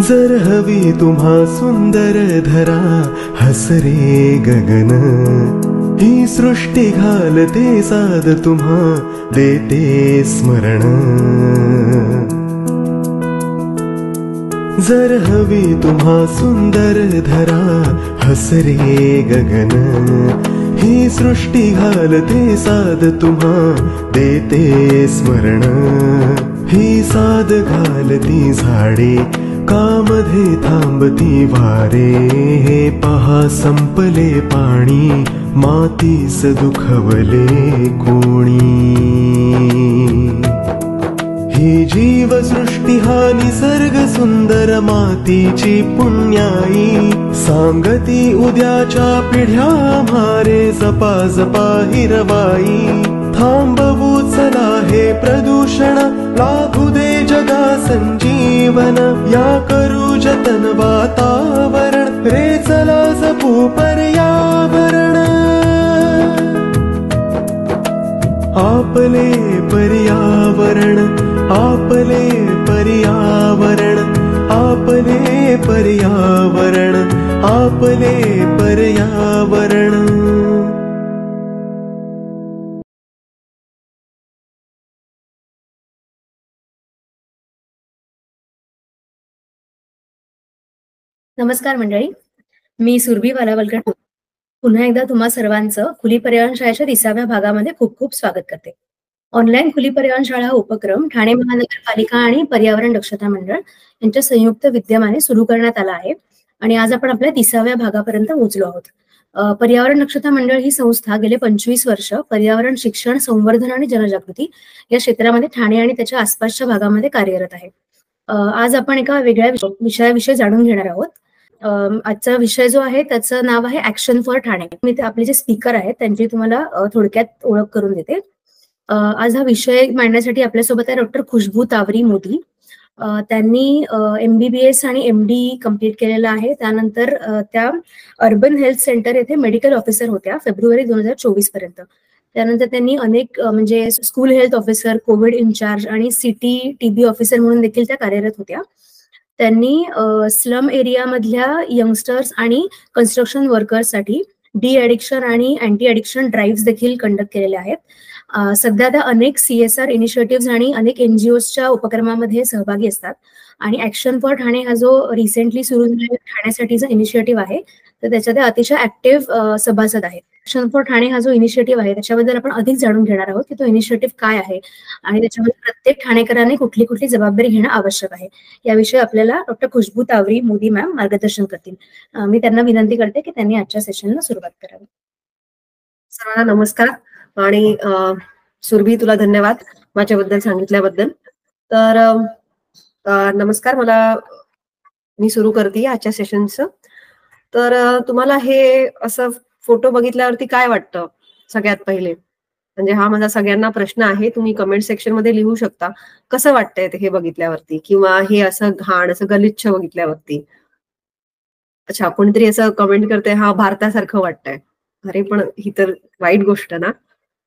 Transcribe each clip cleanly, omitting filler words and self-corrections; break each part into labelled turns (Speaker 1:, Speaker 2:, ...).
Speaker 1: जर हवी तुम्हा सुंदर धरा, हसरे गगन, ही सृष्टी घालते साद तुम्हा, देते स्मरण. जर हवी तुम्हा सुंदर धरा, हसरे गगन, ही सृष्टी घालते साद तुम्हा, देते स्मरण. ही साद घालती झाडे, कामध्ये थांबती वारे, हे पहा संपले पाणी, मातीस दुखवले कोणी. ही जीवसृष्टी हा निसर्ग सुंदर, मातीची पुण्याई, सांगती उद्याच्या पिढ्या म्हारे, जपा जपा हिरवाई. थांबवू चला हे प्रदूषण, लाभू दे जगा संजीवन, या करू जतन वातावरण, रे चला जपू पर्यावरण. आपले पर्यावरण, आपले पर्यावरण, आपले पर्यावरण, आपले पर्यावरण.
Speaker 2: नमस्कार मंडळी, मी सुरभी वालावलकर पुन्हा एकदा तुम्हा सर्वांचं खुली पर्यावरण शाळेच्या 30व्या भागामध्ये खूप खूप स्वागत करते. ऑनलाईन खुली पर्यावरण शाळा हा उपक्रम ठाणे महानगरपालिका आणि पर्यावरण दक्षता मंडळ यांच्या संयुक्त विद्यमाने सुरू करण्यात आला आहे आणि आज आपण आपल्या 30व्या भागापर्यंत पोहोचलो आहोत. पर्यावरण दक्षता मंडळ ही संस्था गेले 25 वर्ष पर्यावरण शिक्षण, संवर्धन आणि जनजागृती या क्षेत्रामध्ये ठाणे आणि त्याच्या आसपासच्या भागामध्ये कार्यरत आहे. आज आपण एका वेगळ्या विषयाविषयी जाणून घेणार आहोत. आजचा विषय जो आहे त्याचं नाव आहे ऍक्शन फॉर ठाणे. मी आपले जे स्पीकर आहेत त्यांची तुम्हाला थोडक्यात ओळख करून देते. आज हा विषय मांडण्यासाठी आपल्यासोबत आहे डॉक्टर खुशबू तावरी मोदी. त्यांनी MBBS आणि MD कम्प्लीट केलेलं आहे. त्यानंतर त्या अर्बन हेल्थ सेंटर येथे मेडिकल ऑफिसर होत्या फेब्रुवारी 2024 पर्यंत. त्यानंतर त्यांनी अनेक म्हणजे school health officer, Covid incharge आणि सिटी TB ऑफिसर म्हणून देखील त्या कार्यरत होत्या. त्यांनी स्लम एरियामधल्या यंगस्टर्स आणि कन्स्ट्रक्शन वर्कर्ससाठी डी ॲडिक्शन आणि अँटी ॲडिक्शन ड्राईव्ह देखील कंडक्ट केलेले आहेत. सध्या त्या अनेक CSR इनिशिएटिव्ह आणि अनेक NGOsच्या उपक्रमामध्ये सहभागी असतात आणि ऍक्शन फॉर ठाणे हा जो रिसेंटली सुरू झालेला ठाण्यासाठीचा इनिशिएटिव्ह आहे तर त्याच्यात अतिशय ऍक्टिव्ह सभासद आहेत. ऍक्शन फॉर ठाणे हा जो इनिशिएटिव्ह आहे त्याच्याबद्दल आपण अधिक जाणून घेणार आहोत की तो इनिशिएटिव्ह काय आहे आणि त्याच्यामध्ये प्रत्येक ठाणेकरांनी कुठली कुठली जबाबदारी घेणं आवश्यक आहे याविषयी आपल्याला डॉक्टर खुशबू तावरी मोदी मॅम मार्गदर्शन करतील. मी त्यांना विनंती करते की त्यांनी आजच्या सेशनला सुरुवात करावी.
Speaker 3: सर्वांना नमस्कार आणि सुरभी तुला धन्यवाद माझ्याबद्दल सांगितल्याबद्दल. तर नमस्कार, मी सुरू करते आजच्या सेशनचं. तर तुम्हाला हे असं फोटो बघितल्यावरती काय वाटतं? सगळ्यात पहिले म्हणजे हा माझा सगळ्यांना प्रश्न आहे, तुम्ही कमेंट सेक्शन मध्ये लिहू शकता कसं वाटतंय हे बघितल्यावरती, किंवा हे असं घाण असं गलिच्छ बघितल्यावरती. अच्छा, कोणीतरी असं कमेंट करते हा भारतासारखं वाटतंय. अरे पण ही तर वाईट गोष्ट ना.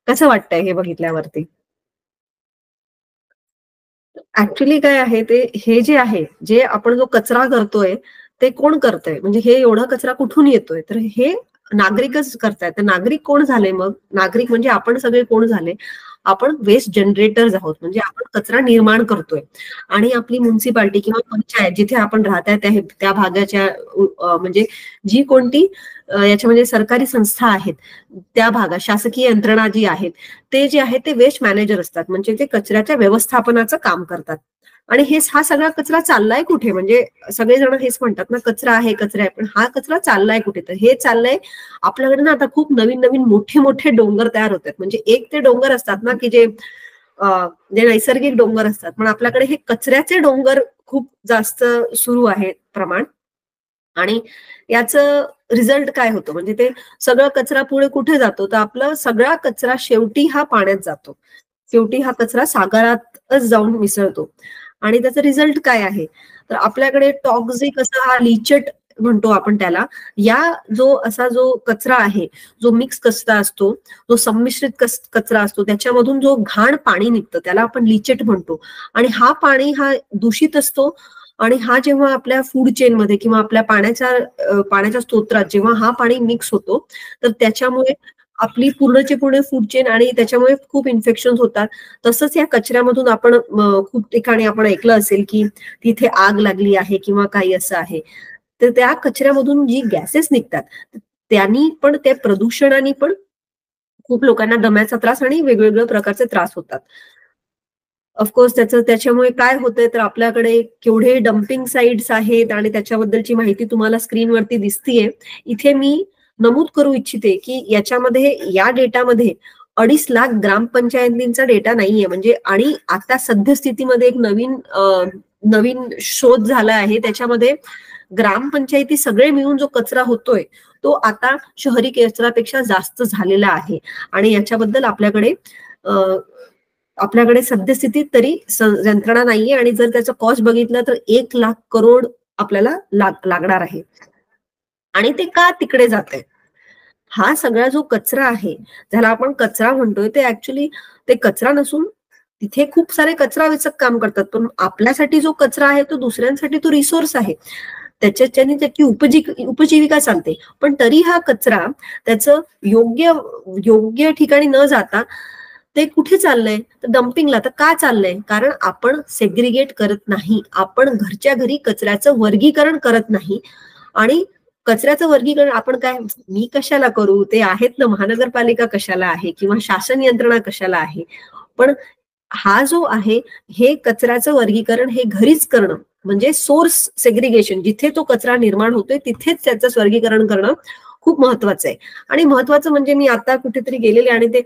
Speaker 3: कसं वाटतंय हे बघितल्यावरती? ऍक्च्युली काय आहे ते, हे जे आहे जे आपण जो कचरा करतोय ते कोण करतंय, म्हणजे हे एवढा कचरा कुठून येतोय? तर हे नागरिकच करतायत. तर नागरिक कोण झाले? मग नागरिक म्हणजे आपण सगळे कोण झाले? आपण वेस्ट जनरेटर्स आहोत, म्हणजे आपण कचरा निर्माण करतोय. आणि आपली म्युन्सिपाल्टी किंवा पंचायत जिथे आपण राहताय त्या भागाच्या म्हणजे जी कोणती याच्यामध्ये सरकारी संस्था आहेत त्या भागात शासकीय यंत्रणा जी आहेत ते जे आहे ते वेस्ट मॅनेजर असतात, म्हणजे ते कचऱ्याच्या व्यवस्थापनाचं काम करतात. आणि हा सगळा कचरा चाललाय कुठे? म्हणजे सगळेजण हेच म्हणतात ना कचरा आहे, कचरा आहे, पण हा कचरा चाललाय कुठे? तर हे चाललंय आपल्याकडे ना आता खूप नवीन नवीन मोठे मोठे डोंगर तयार होत आहेत. म्हणजे एक ते डोंगर असतात ना की जे नैसर्गिक डोंगर असतात, पण आपल्याकडे हे कचऱ्याचे डोंगर खूप जास्त सुरू आहे प्रमाण. आणि याचं रिझल्ट काय होतं, म्हणजे ते सगळं कचरा पुढे कुठे जातो? तर आपला सगळा कचरा शेवटी हा पाण्यात जातो, शेवटी हा कचरा सागरातच जाऊन मिसळतो. आणि त्याचा रिझल्ट काय आहे? तर आपल्याकडे टॉक्सिक असा हा लिचट म्हणतो आपण त्याला, या जो कचरा आहे, जो मिक्स कचरा असतो, जो संमिश्रित कचरा असतो, त्याच्यामधून जो घाण पाणी निघतं त्याला आपण लिचेट म्हणतो. आणि हा पाणी हा दूषित असतो. आणि हा जेव्हा आपल्या फूड चेनमध्ये किंवा आपल्या पाण्याच्या स्तोत्रात जेव्हा हा पाणी मिक्स होतो, तर त्याच्यामुळे आपली पूर्णची पूर्ण फूड चेन आणि त्याच्यामुळे खूप इन्फेक्शन होतात. तसंच या कचऱ्यामधून आपण खूप ठिकाणी आपण ऐकलं असेल की तिथे आग लागली आहे किंवा काही असं आहे, तर त्या कचऱ्यामधून जी गॅसेस निघतात त्यांनी पण, त्या प्रदूषणाने पण खूप लोकांना दम्याचा त्रास आणि वेगवेगळ्या प्रकारचे त्रास होतात. ऑफकोर्स त्याच्यामुळे काय होतंय, तर आपल्याकडे केवढे डम्पिंग साइट्स आहेत आणि त्याच्याबद्दलची माहिती तुम्हाला स्क्रीनवरती दिसतीये. इथे मी नमूद करू इच्छिते की याच्यामध्ये, या डेटामध्ये 2.5 लाख ग्रामपंचायतींचा डेटा नाहीये. म्हणजे आणि आता सद्यस्थितीमध्ये एक नवीन शोध झाला आहे, त्याच्यामध्ये ग्रामपंचायती सगळे मिळून जो कचरा होतोय तो आता शहरी कचऱ्यापेक्षा जास्त झालेला आहे. आणि याच्याबद्दल आपल्याकडे सद्यस्थितीत तरी यंत्रणा नाहीये. आणि जर त्याचं कॉस्ट बघितलं तर 1 लाख करोड आपल्याला लागणार आहे. आणि ते का तिकडे जाते, हा सगळा जो कचरा आहे, ज्याला आपण कचरा म्हणतोय, ते ऍक्च्युली ते कचरा नसून तिथे खूप सारे कचरा वेचक काम करतात. पण आपल्यासाठी जो कचरा आहे तो दुसऱ्यांसाठी तो रिसोर्स आहे, त्याच्याने त्याची उपजीविका चालते. पण तरी हा कचरा त्याचं योग्य ठिकाणी न जाता ते कुठे चाललंय, तर डम्पिंगला. तर का चाललंय, कारण आपण सेग्रिगेट करत नाही, आपण घरच्या घरी कचऱ्याचं वर्गीकरण करत नाही. आणि कचऱ्याचं वर्गीकरण आपण काय, मी कशाला करू, ते आहेत ना, महानगरपालिका कशाला आहे किंवा शासन यंत्रणा कशाला आहे. पण हा जो आहे, हे कचऱ्याचं वर्गीकरण हे घरीच करणं, म्हणजे सोर्स सेग्रिगेशन, जिथे तो कचरा निर्माण होतोय तिथेच त्याचं वर्गीकरण करणं खूप महत्वाचं आहे. आणि महत्वाचं म्हणजे मी आता कुठेतरी गेलेले आणि ते,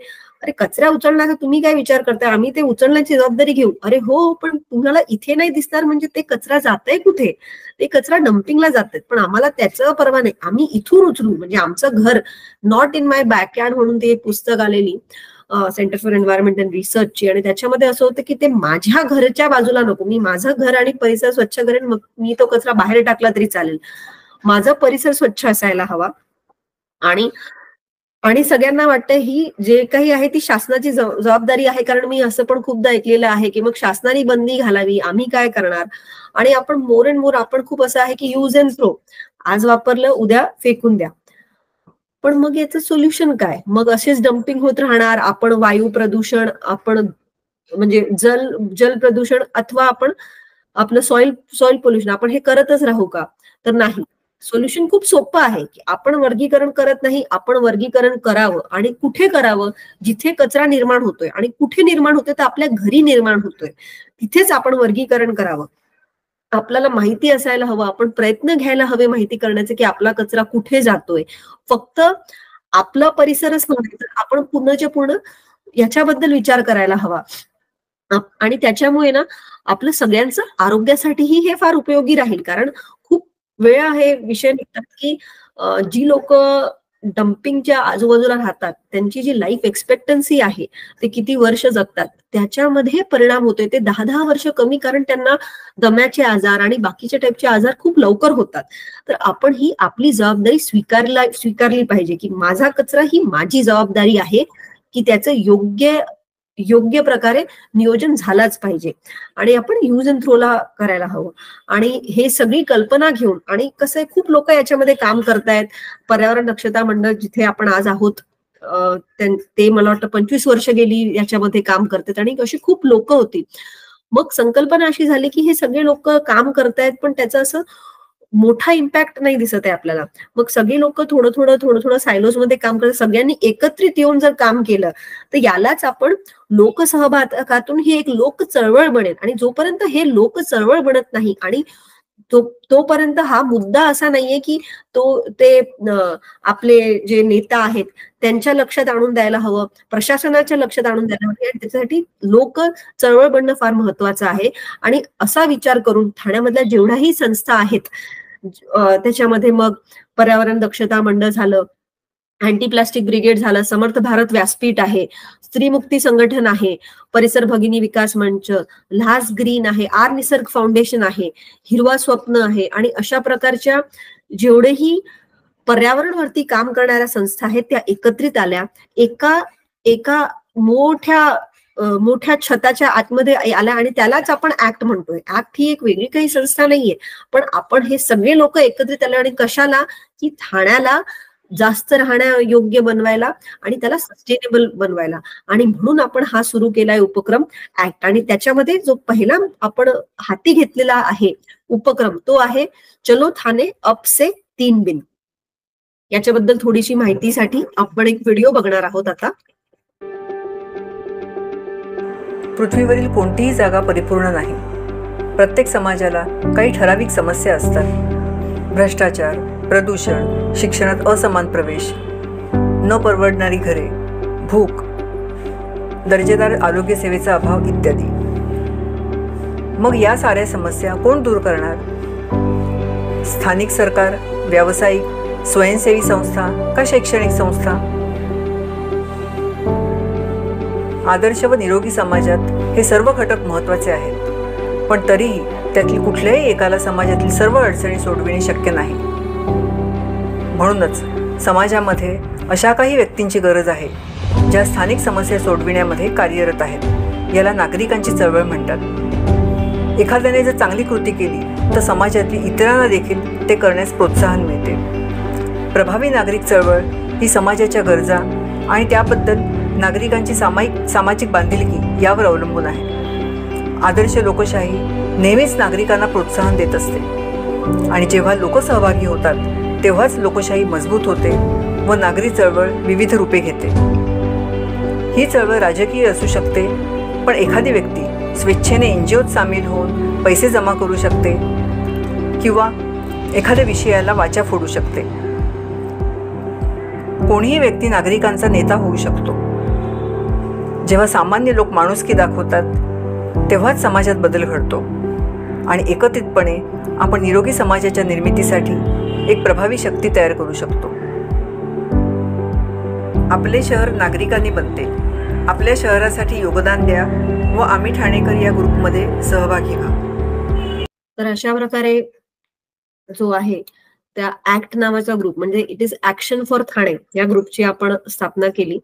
Speaker 3: अरे कचरा उचलण्याचा तुम्ही काय विचार करताय, आम्ही ते उचलण्याची जबाबदारी घेऊ. अरे हो, पण तुम्हाला इथे नाही दिसणार म्हणजे ते कचरा जातंय कुठे, ते कचरा डम्पिंगला जातात. पण आम्हाला त्याचं परवा नाही, आम्ही इथून उचलू. म्हणजे आमचं घर नॉट इन माय बॅकयार्ड म्हणून ते एक पुस्तक आलेली सेंटर फॉर एन्व्हायरमेंट अँड रिसर्चची. आणि त्याच्यामध्ये असं होतं की ते माझ्या घरच्या बाजूला नको, मी माझं घर आणि परिसर स्वच्छ करेन, मग मी तो कचरा बाहेर टाकला तरी चालेल, माझा परिसर स्वच्छ असायला हवा. आणि सगळ्यांना वाटतं ही जे काही आहे ती शासनाची जबाबदारी आहे. कारण मी असं पण खूपदा ऐकलेलं आहे की मग शासनाने बंदी घालावी, आम्ही काय करणार. आणि आपण मोर अँड मोर आपण खूप असं आहे की यूज अँड थ्रो, आज वापरलं उद्या फेकून द्या. पण मग याचं सोल्युशन काय, मग असेच डम्पिंग होत राहणार. आपण वायू प्रदूषण, आपण म्हणजे जल प्रदूषण, अथवा आपण आपलं सॉइल पोल्युशन आपण हे करतच राहू का, तर नाही. सोल्युशन खूप सोपं आहे की आपण वर्गीकरण करत नाही, आपण वर्गीकरण करावं. आणि कुठे करावं, जिथे कचरा निर्माण होतोय. आणि कुठे निर्माण होतोय, तर आपल्या घरी निर्माण होतोय, तिथेच आपण वर्गीकरण करावं. आपल्याला माहिती असायला हवं, आपण प्रयत्न घ्यायला हवे माहिती करण्याचे की आपला कचरा कुठे जातोय. फक्त आपला परिसरच नव्हे, तर आपण पूर्णच्या पूर्ण याच्याबद्दल विचार करायला हवा. आणि त्याच्यामुळे ना आपलं सगळ्यांचं आरोग्यासाठीही हे फार उपयोगी राहील. कारण खूप वेळा हे विषय निघतात की जी लोक डम्पिंगच्या आजूबाजूला राहतात त्यांची जी लाईफ एक्सपेक्टन्सी आहे, ते किती वर्ष जगतात, त्याच्यामध्ये परिणाम होतोय. ते 10-10 वर्ष कमी, कारण त्यांना दम्याचे आजार आणि बाकीच्या टाईपचे आजार खूप लवकर होतात. तर आपण ही आपली जबाबदारी स्वीकारली पाहिजे की माझा कचरा ही माझी जबाबदारी आहे, की त्याचं योग्य प्रकारे नियोजन झालाच पाहिजे. आणि आपण यूज अँड थ्रोला करायला हवं. आणि हे सगळी कल्पना घेऊन, आणि कसं आहे, खूप लोक याच्यामध्ये काम करतायत. पर्यावरण दक्षता मंडळ जिथे आपण आज आहोत, ते मला वाटतं 25 वर्ष गेली याच्यामध्ये काम करतात. आणि अशी खूप लोक होती. मग संकल्पना अशी झाली की हे सगळे लोक काम करतायत, पण त्याचं असं मोठा इम्पॅक्ट नाही दिसत आहे आपल्याला. मग सगळी लोक थोडं थोडं सायलोज मध्ये काम करतात. सगळ्यांनी एकत्रित येऊन जर काम केलं तर यालाच आपण लोकसहभागातून ही एक लोक चळवळ बनेल. आणि जोपर्यंत हे लोक चळवळ बनत नाही, आणि तोपर्यंत हा मुद्दा असा नाहीये की ते आपले जे नेता आहेत त्यांच्या लक्षात आणून द्यायला हवं, प्रशासनाच्या लक्षात आणून द्यायला हवं. आणि त्याच्यासाठी लोक चळवळ बनणं फार महत्वाचं आहे. आणि असा विचार करून ठाण्यामधल्या जेवढ्याही संस्था आहेत, त्याच्यामध्ये मग पर्यावरण दक्षता मंडळ झालं, अँटी प्लास्टिक ब्रिगेड झालं, समर्थ भारत व्यासपीठ आहे, स्त्रीमुक्ती संघटन आहे, परिसर भगिनी विकास मंच, ल्हास ग्रीन आहे, आर निसर्ग फाउंडेशन आहे, हिरवा स्वप्न आहे. आणि अशा प्रकारच्या जेवढेही पर्यावरणवरती काम करणाऱ्या संस्था आहेत त्या एकत्रित आल्या, एका मोठ्या छताच्या आतमध्ये आल्या आणि त्यालाच आपण ऍक्ट म्हणतोय. ऍक्ट ही एक वेगळी काही संस्था नाहीये, पण आपण हे सगळे लोक एकत्रित आले आणि कशाला, की ठाण्याला जास्त राहण्यायोग्य बनवायला आणि त्याला सस्टेनेबल बनवायला. आणि म्हणून आपण हा सुरू केलाय उपक्रम ऍक्ट. आणि त्याच्यामध्ये जो पहिला आपण हाती घेतलेला आहे उपक्रम तो आहे चलो थाने अब से 3 बिन. याच्याबद्दल थोडीशी माहितीसाठी आपण एक व्हिडिओ बघणार आहोत आता.
Speaker 4: पृथ्वीवरील कोणतीही जागा परिपूर्ण नाही. प्रत्येक समाजाला काही ठराविक समस्या असतात. भ्रष्टाचार, प्रदूषण, शिक्षणात असमान प्रवेश, न परवडणारी घरे, भूक, दर्जेदार आरोग्य सेवेचा अभाव इत्यादी. मग या साऱ्या समस्या कोण दूर करणार? स्थानिक सरकार, व्यावसायिक, स्वयंसेवी संस्था का शैक्षणिक संस्था? आदर्श व निरोगी समाजात हे सर्व घटक महत्त्वाचे आहेत, पण तरीही त्यातील कुठल्याही एकाला समाजातील सर्व अडचणी सोडविणे शक्य नाही. म्हणूनच समाजामध्ये अशा काही व्यक्तींची गरज आहे ज्या स्थानिक समस्या सोडविण्यामध्ये कार्यरत आहेत. याला नागरिकांची चळवळ म्हणतात. एखाद्याने जर चांगली कृती केली तर समाजातील इतरांना देखील ते करण्यास प्रोत्साहन मिळते. प्रभावी नागरिक चळवळ ही समाजाच्या गरजा आणि त्याबद्दल नागरिकांची सामाजिक बांधिलकी यावर अवलंबून आहे. आदर्श लोकशाही नेहमीच नागरिकांना प्रोत्साहन देत असते आणि जेव्हा लोक सहभागी होतात तेव्हाच लोकशाही मजबूत होते व नागरी चळवळ विविध रूपे घेते. ही चळवळ राजकीय असू शकते, पण एखादी व्यक्ती स्वेच्छेने एनजीओत सामील होऊन पैसे जमा करू शकते किंवा एखाद्या विषयाला वाचा फोडू शकते. कोणीही व्यक्ती नागरिकांचा नेता होऊ शकतो. जेव्हा सामान्य लोक माणुसकी दाखवतात तेव्हाच समाजात बदल घडतो आणि एकत्रितपणे आपण निरोगी समाजाच्या निर्मितीसाठी एक प्रभावी शक्ती तयार करू शकतो. आपले शहर नागरिकांनी बनते. आपल्या शहरासाठी योगदान द्या व आम्ही ठाणेकर या ग्रुपमध्ये सहभागी व्हा.
Speaker 3: तर अशा प्रकारे जो आहे त्या ऍक्ट नावाचा ग्रुप म्हणजे it is action for Thane या ग्रुपची आपण स्थापना केली.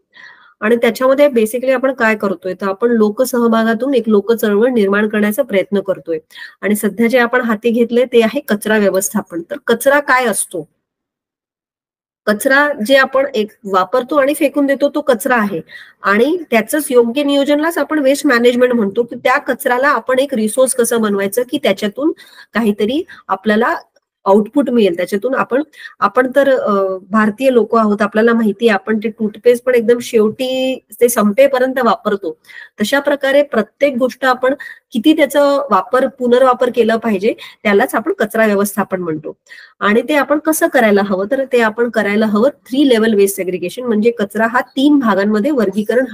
Speaker 3: आणि त्याच्यामध्ये बेसिकली आपण काय करतोय तर आपण लोकसहभागातून एक लोक चळवळ निर्माण करण्याचा प्रयत्न करतोय. आणि सध्या जे आपण हाती घेतले ते आहे कचरा व्यवस्थापन. तर कचरा काय असतो? कचरा जे आपण एक वापरतो आणि फेकून देतो तो कचरा आहे आणि त्याचंच योग्य नियोजनलाच आपण वेस्ट मॅनेजमेंट म्हणतो. की त्या कचऱ्याला आपण एक रिसोर्स कसं बनवायचं की त्याच्यातून काहीतरी आपल्याला आउटपुट मिळेल. त्याच्यातून आपण तर भारतीय लोक आहोत, आपल्याला माहिती आहे आपण ते टूथपेस्ट पण एकदम शेवटी ते संपेपर्यंत वापरतो. तशा प्रकारे प्रत्येक गोष्ट आपण किती त्याचा पुनर्वापर केला पाहिजे त्यालाच आपण कचरा व्यवस्थापन म्हणतो. आणि ते आपण कसं करायला हवं तर ते आपण करायला हवं 3 लेवल वेस्ट सेग्रिगेशन. म्हणजे कचरा हा 3 भागांमध्ये वर्गीकरण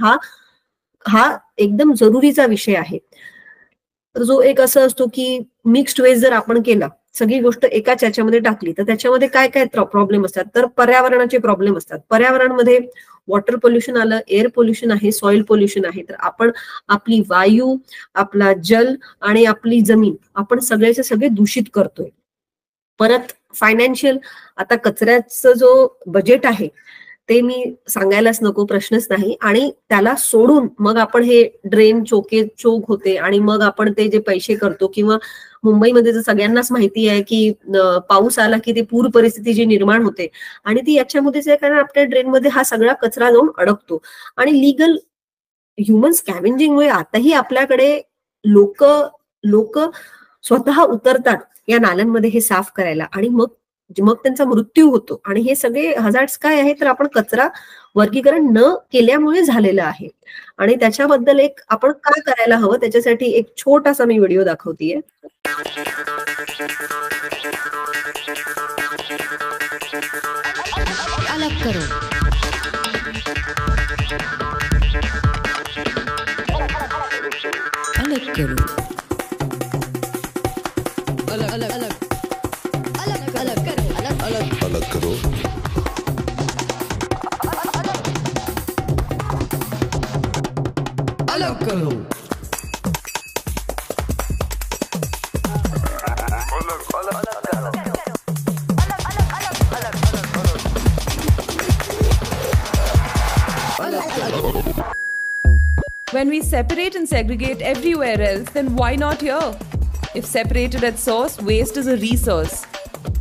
Speaker 3: हा एकदम जरुरीचा विषय आहे. तर जो एक असं असतो की मिक्स्ड वेस्ट जर आपण केला, सगळी गोष्ट एकाच याच्यामध्ये टाकली तर त्याच्यामध्ये काय काय प्रॉब्लेम असतात तर पर्यावरणाचे प्रॉब्लेम असतात. पर्यावरणामध्ये वॉटर पोल्युशन आलं, एअर पोल्युशन आहे, सॉइल पोल्युशन आहे. तर आपण आपली वायू, आपला जल आणि आपली जमीन आपण सगळ्याचे सगळे दूषित करतोय. परत फायनान्शियल, आता कचऱ्याचं जो बजेट आहे ते मी सांगायलाच नको, प्रश्नच नाही. आणि त्याला सोडून मग आपण हे ड्रेन चोक होते आणि मग आपण ते जे पैसे करतो किंवा मुंबईमध्ये जर सगळ्यांनाच माहिती आहे की पाऊस आला की ते पूर परिस्थिती जी निर्माण होते आणि ती याच्यामध्येच आहे कारण आपल्या ड्रेनमध्ये हा सगळा कचरा जाऊन अडकतो. आणि लिगल ह्युमन स्कॅव्हेंजिंगमुळे आताही आपल्याकडे लोक स्वतः उतरतात या नाल्यांमध्ये हे साफ करायला आणि मग त्यांचा मृत्यू होतो. आणि हे सगळे हजार्ड्स काय आहे तर आपण कचरा वर्गीकरण न केल्यामुळे झालेलं आहे. आणि त्याच्याबद्दल एक आपण काय करायला हवं त्याच्यासाठी एक छोटासा मी व्हिडिओ दाखवतीये.
Speaker 5: अलग करो, अलग करो, अलग अलग अलग अलग अलग करो, अलग अलग अलग करो, अलग करो.
Speaker 6: When we separate and segregate everywhere else, then why not here? If separated at source, waste is a resource.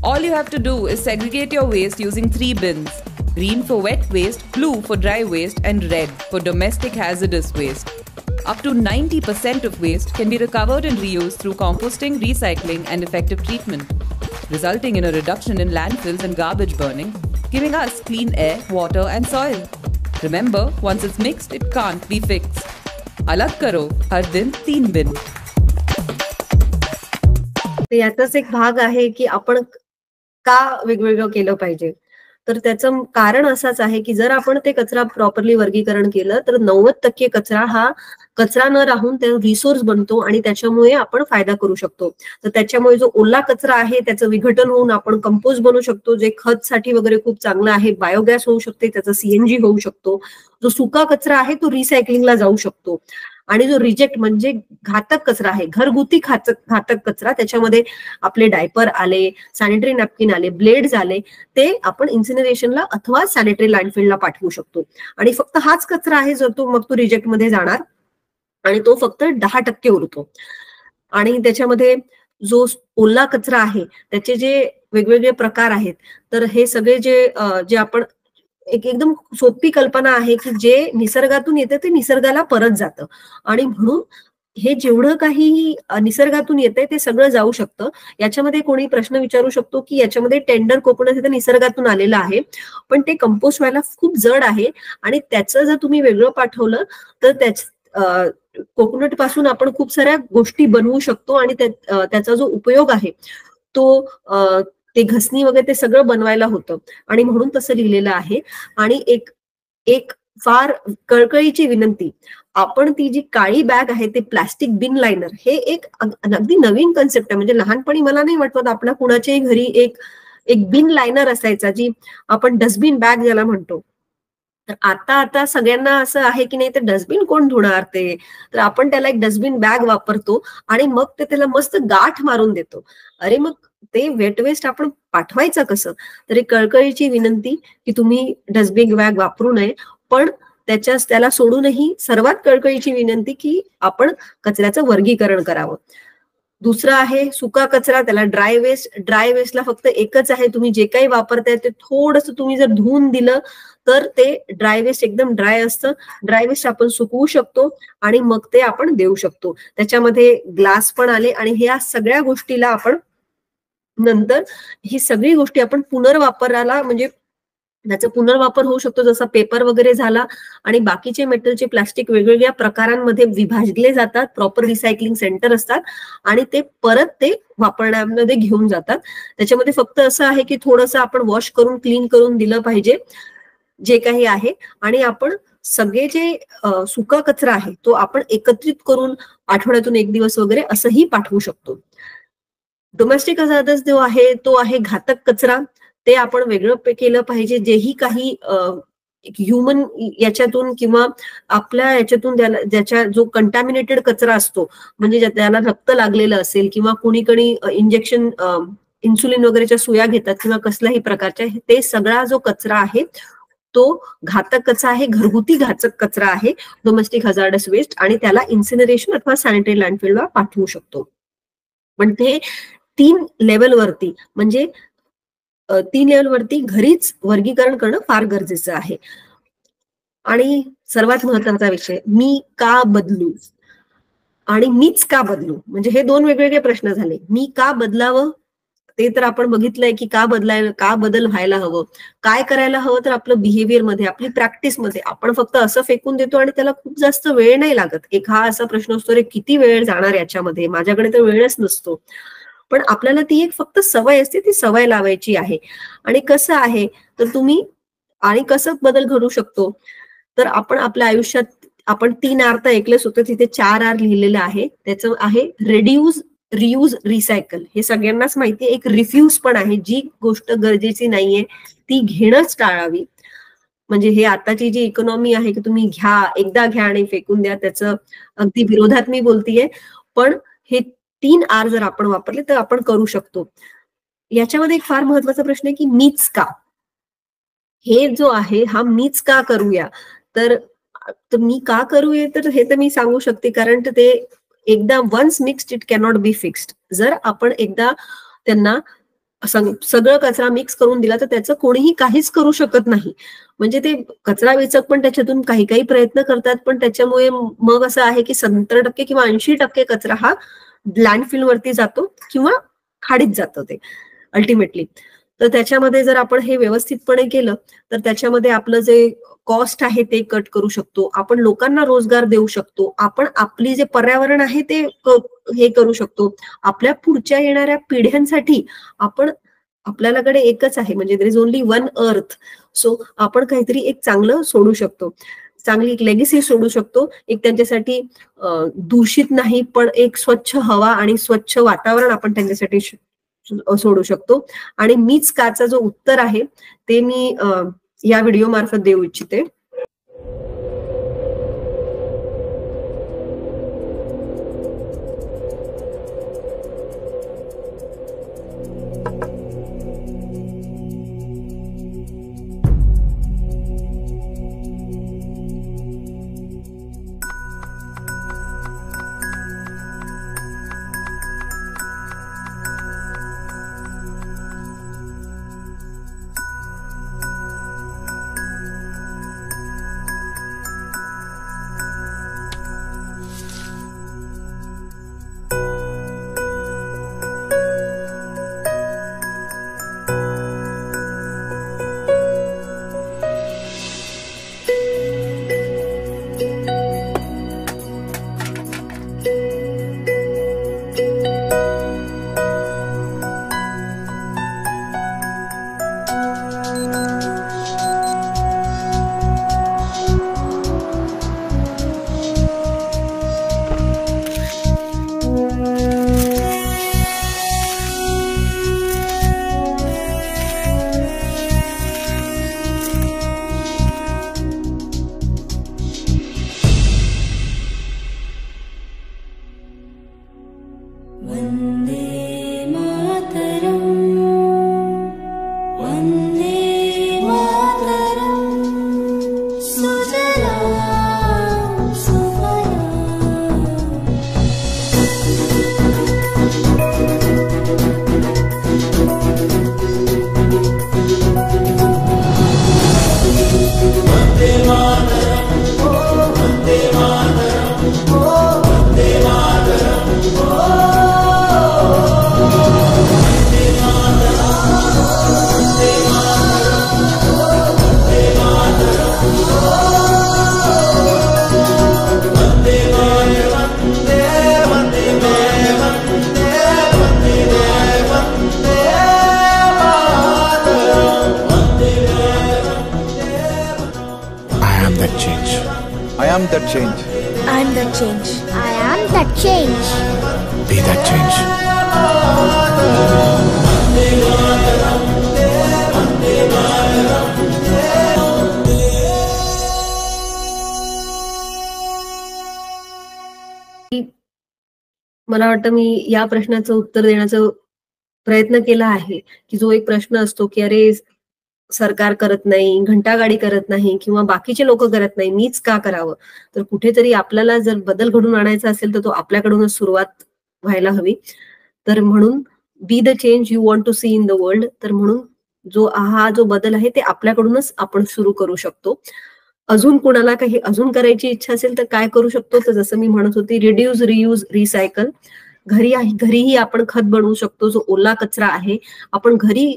Speaker 6: All you have to do is segregate your waste using 3 bins. Green for wet waste, blue for dry waste, and red for domestic hazardous waste. Up to 90% of waste can be recovered and reused through composting, recycling, and effective treatment, resulting in a reduction in landfills and garbage burning, giving us clean air, water, and soil. Remember, once it's mixed, it can't be fixed. अलग करो, हर दिन 3 बिन.
Speaker 3: याचाच एक भाग आहे की आपण का वेगवेगळं केलं पाहिजे. तर त्याचं कारण असंच आहे की जर आपण ते कचरा प्रॉपरली वर्गीकरण केलं तर 90% कचरा हा कचरा न राहून त्या रिसोर्स बनतो आणि त्याच्यामुळे आपण फायदा करू शकतो. तर त्याच्यामुळे जो ओला कचरा आहे त्याचं विघटन होऊन आपण कंपोस्ट बनवू शकतो, जे खत साठी वगैरे खूप चांगलं आहे. बायोगॅस होऊ शकते, त्याचा सीएनजी होऊ शकतो. जो सुका कचरा आहे तो रिसायकलिंगला जाऊ शकतो. आणि जो रिजेक्ट म्हणजे घातक कचरा आहे, घरगुती घातक कचरा, त्याच्यामध्ये आपले डायपर आले, सॅनिटरी नॅपकिन आले, ब्लेड्स आले, ते आपण इन्सिनरेशनला अथवा सॅनिटरी लँडफिलला पाठवू शकतो. आणि फक्त हाच कचरा आहे जो तो मग तो रिजेक्ट मध्ये जाणार आणि तो फक्त 10% उरतो. आणि त्याच्यामध्ये जो ओला कचरा आहे त्याचे जे वेगवेगळे प्रकार आहेत, तर हे सगळे जे आपण एकदम सोपी कल्पना आहे की जे निसर्गातून येते ते निसर्गाला परत जातं. आणि म्हणून हे जेवढं काही निसर्गातून येते ते सगळं जाऊ शकतं. याच्यामध्ये कोणी प्रश्न विचारू शकतो की याच्यामध्ये टेंडर कोकोनट हे तर निसर्गातून आलेलं आहे, पण ते कंपोस्ट व्हायला खूप जड आहे आणि त्याचं जर तुम्ही वेगळं पाठवलं तर कोकोनट पासून आपण खूप साऱ्या गोष्टी बनवू शकतो आणि त्याचा जो उपयोग आहे तो ते घसणी वगैरे ते सगळं बनवायला होतं. आणि म्हणून तसं लिहिलेलं आहे. आणि एक फार कळकळीची विनंती, आपण ती जी काळी बॅग आहे ते प्लास्टिक बिन लायनर, हे एक अगदी नवीन कन्सेप्ट आहे. म्हणजे लहानपणी मला नाही वाटत आपल्या कुणाच्याही घरी एक बिन लायनर असायचा, जी आपण डस्टबिन बॅग ज्याला म्हणतो. तर आता सगळ्यांना असं आहे की नाही ते डस्टबिन कोण धुणार ते, तर आपण त्याला एक डस्टबिन बॅग वापरतो आणि मग ते त्याला मस्त गाठ मारून देतो. अरे मग ते वेट वेस्ट आपण पाठवायचं कसं? तर एक कळकळीची विनंती की तुम्ही डस्टबिन बॅग वापरू नये, पण त्याला सोडूनही सर्वात कळकळीची विनंती की आपण कचऱ्याचं वर्गीकरण करावं. दुसरा आहे सुका कचरा, त्याला ड्राय वेस्ट. ड्राय वेस्टला फक्त एकच आहे, तुम्ही जे काही वापरताय ते थोडंसं तुम्ही जर धुवून दिलं तर ते ड्राय वेस्ट एकदम ड्राय असतं. ड्राय वेस्ट आपण सुकवू शकतो आणि मग ते आपण देऊ शकतो. त्याच्यामध्ये ग्लास पण आले आणि ह्या सगळ्या गोष्टीला आपण नंतर ही सगळी गोष्टी आपण पुनर्वापराला म्हणजे त्याचा पुनर्वापर होऊ शकतो. जसा पेपर वगैरे झाला आणि बाकीचे मेटलचे प्लास्टिक वेगवेगळ्या प्रकारांमध्ये विभागले जातात. प्रॉपर रिसायकलिंग सेंटर असतात आणि ते परत ते वापरण्यामध्ये घेऊन जातात. त्याच्यामध्ये फक्त असं आहे की थोडंसं आपण वॉश करून क्लीन करून दिलं पाहिजे जे काही आहे. आणि आपण सगळे जे सुका कचरा आहे तो आपण एकत्रित करून आठवड्यातून 1 दिवस वगैरे असंही पाठवू शकतो. डोमेस्टिक हजार्डस जो आहे तो आहे घातक कचरा. ते आपण वेगळं केलं पाहिजे. जेही काही ह्युमन याच्यातून किंवा आपल्या याच्यातून ज्याच्या जो कंटॅमिनेटेड कचरा असतो, म्हणजे त्याला रक्त लागलेलं असेल किंवा कुणी इंजेक्शन इन्सुलिन वगैरेच्या सुया घेतात किंवा कसल्याही प्रकारच्या, ते सगळा जो कचरा आहे तो घातक कचरा आहे, घरगुती घातक कचरा आहे, डोमेस्टिक हजार्डस वेस्ट. आणि त्याला इन्सिनरेशन अथवा सॅनिटरी लँडफिलला पाठवू शकतो. पण ते 3 लेवलवरती म्हणजे 3 लेवलवरती घरीच वर्गीकरण करणं फार गरजेचं आहे. आणि सर्वात महत्त्वाचा विषय, मी का बदलू आणि मीच का बदलू, म्हणजे हे 2 वेगवेगळे प्रश्न झाले. मी का बदलावं ते तर आपण बघितलंय की का बदल व्हायला हवं, काय करायला हवं. तर आपलं बिहेवियर मध्ये, आपली प्रॅक्टिस मध्ये आपण फक्त असं फेकून देतो आणि त्याला खूप जास्त वेळ नाही लागत. एक हा असा प्रश्न असतो, रे किती वेळ जाणार याच्यामध्ये, माझ्याकडे तर वेळच नसतो. पण आपल्याला ती एक फक्त सवय असते, ती सवय लावायची आहे. आणि कसं आहे तर तुम्ही आणि कसं बदल घडू शकतो, तर आपण आपल्या आयुष्यात आपण 3 R तर ऐकलेच होते, तिथे 4 R लिहिलेलं आहे. त्याचं आहे रिड्यूस, रियूज, रिसायकल. हे सगळ्यांनाच माहिती आहे. एक रिफ्यूज पण आहे, जी गोष्ट गरजेची नाहीये ती घेणंच टाळावी. म्हणजे हे आताची जी इकॉनॉमी आहे की तुम्ही एकदा घ्या आणि फेकून द्या, त्याचं अगदी विरोधात मी बोलतीये. पण हे 3 R जर आपण वापरले तर आपण करू शकतो. याच्यामध्ये एक फार महत्वाचा प्रश्न आहे की मीच का, हे जो आहे हा मीच का करूया. तर तर मी का करू तर हे तर मी सांगू शकते, कारण ते एकदा once mixed it cannot be fixed. जर आपण एकदा त्यांना सगळं कचरा मिक्स करून दिला तर त्याचं कोणीही काहीच करू शकत नाही. म्हणजे ते कचरा वेचक पण त्याच्यातून काही काही प्रयत्न करतात, पण त्याच्यामुळे मग असं आहे की 70% किंवा 80% कचरा हा लँडफिल वरती जातो किंवा खाडीत जातं ते अल्टिमेटली. तर त्याच्यामध्ये जर आपण हे व्यवस्थितपणे केलं तर त्याच्यामध्ये आपलं जे कॉस्ट आहे ते कट करू शकतो, आपण लोकांना रोजगार देऊ शकतो, आपण आपली जे पर्यावरण आहे ते हे करू शकतो. आपल्या पुढच्या येणाऱ्या पिढ्यांसाठी आपल्याकडे एकच आहे, म्हणजे there is only one earth. So आपण काहीतरी एक चांगलं सोडू शकतो, चांगली एक लेगेसी सोडू शकतो. एक त्यांच्यासाठी दूषित नाही पण एक स्वच्छ हवा आणि स्वच्छ वातावरण आपण त्यांच्यासाठी सोडू शकतो. आणि मीच काचा जो उत्तर आहे ते मी या व्हिडिओ मार्फत देऊ इच्छिते.
Speaker 7: am that change.
Speaker 5: I am that change. I am that change.
Speaker 7: Be that change.
Speaker 3: मला वाटतं मी या प्रश्नाचं उत्तर देण्याचा प्रयत्न केला आहे, की जो एक प्रश्न असतो की अरे सरकार करत नाही, घंटागाडी करत नाही किंवा बाकीचे लोक करत नाही, मीच का करावं. तर कुठेतरी आपल्याला जर बदल घडून आणायचा असेल तर तो आपल्याकडूनच सुरुवात व्हायला हवी. तर म्हणून be the change you want to see in the world. तर म्हणून हा जो बदल आहे ते आपल्याकडूनच आपण सुरू करू शकतो. अजून कुणाला काही अजून करायची इच्छा असेल तर काय करू शकतो, तर जसं मी म्हणत होती, रिड्यूस, रियूज, रिसायकल. घरीही आपण खत बनवू शकतो. जो ओला कचरा आहे आपण घरी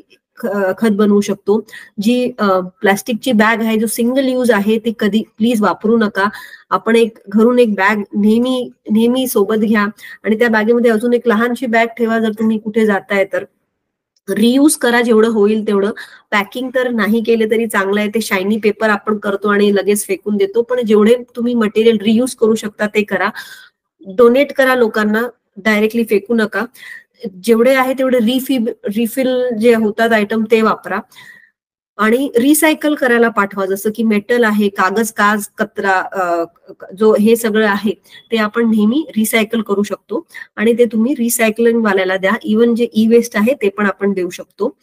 Speaker 3: खत बनवू शकतो. जी प्लास्टिकची बॅग आहे, जो सिंगल यूज आहे, ती कधी प्लीज वापरू नका. आपण घरून एक बॅग नेहमी सोबत घ्या आणि त्या बॅगेमध्ये अजून एक लहानशी बॅग ठेवा जर तुम्ही कुठे जाताय तर. रियूज करा जेवढं होईल तेवढं. पॅकिंग तर नाही केले तरी चांगलं आहे, ते शायनी पेपर आपण करतो आणि लगेच फेकून देतो, पण जेवढे तुम्ही मटेरियल रियूज करू शकता ते करा. डोनेट करा लोकांना, डायरेक्टली फेकू नका. जेवढे आहे तेवढे रिफिल जे होतात आयटम ते वापरा आणि रिसायकल करायला पाठवा. जसं की मेटल आहे, कागज कचरा, जो हे सगळं आहे ते आपण नेहमी रिसायकल करू शकतो आणि ते तुम्ही रिसायकलिंग वाल्याला द्या. इव्हन जे ई वेस्ट आहे ते पण आपण देऊ शकतो.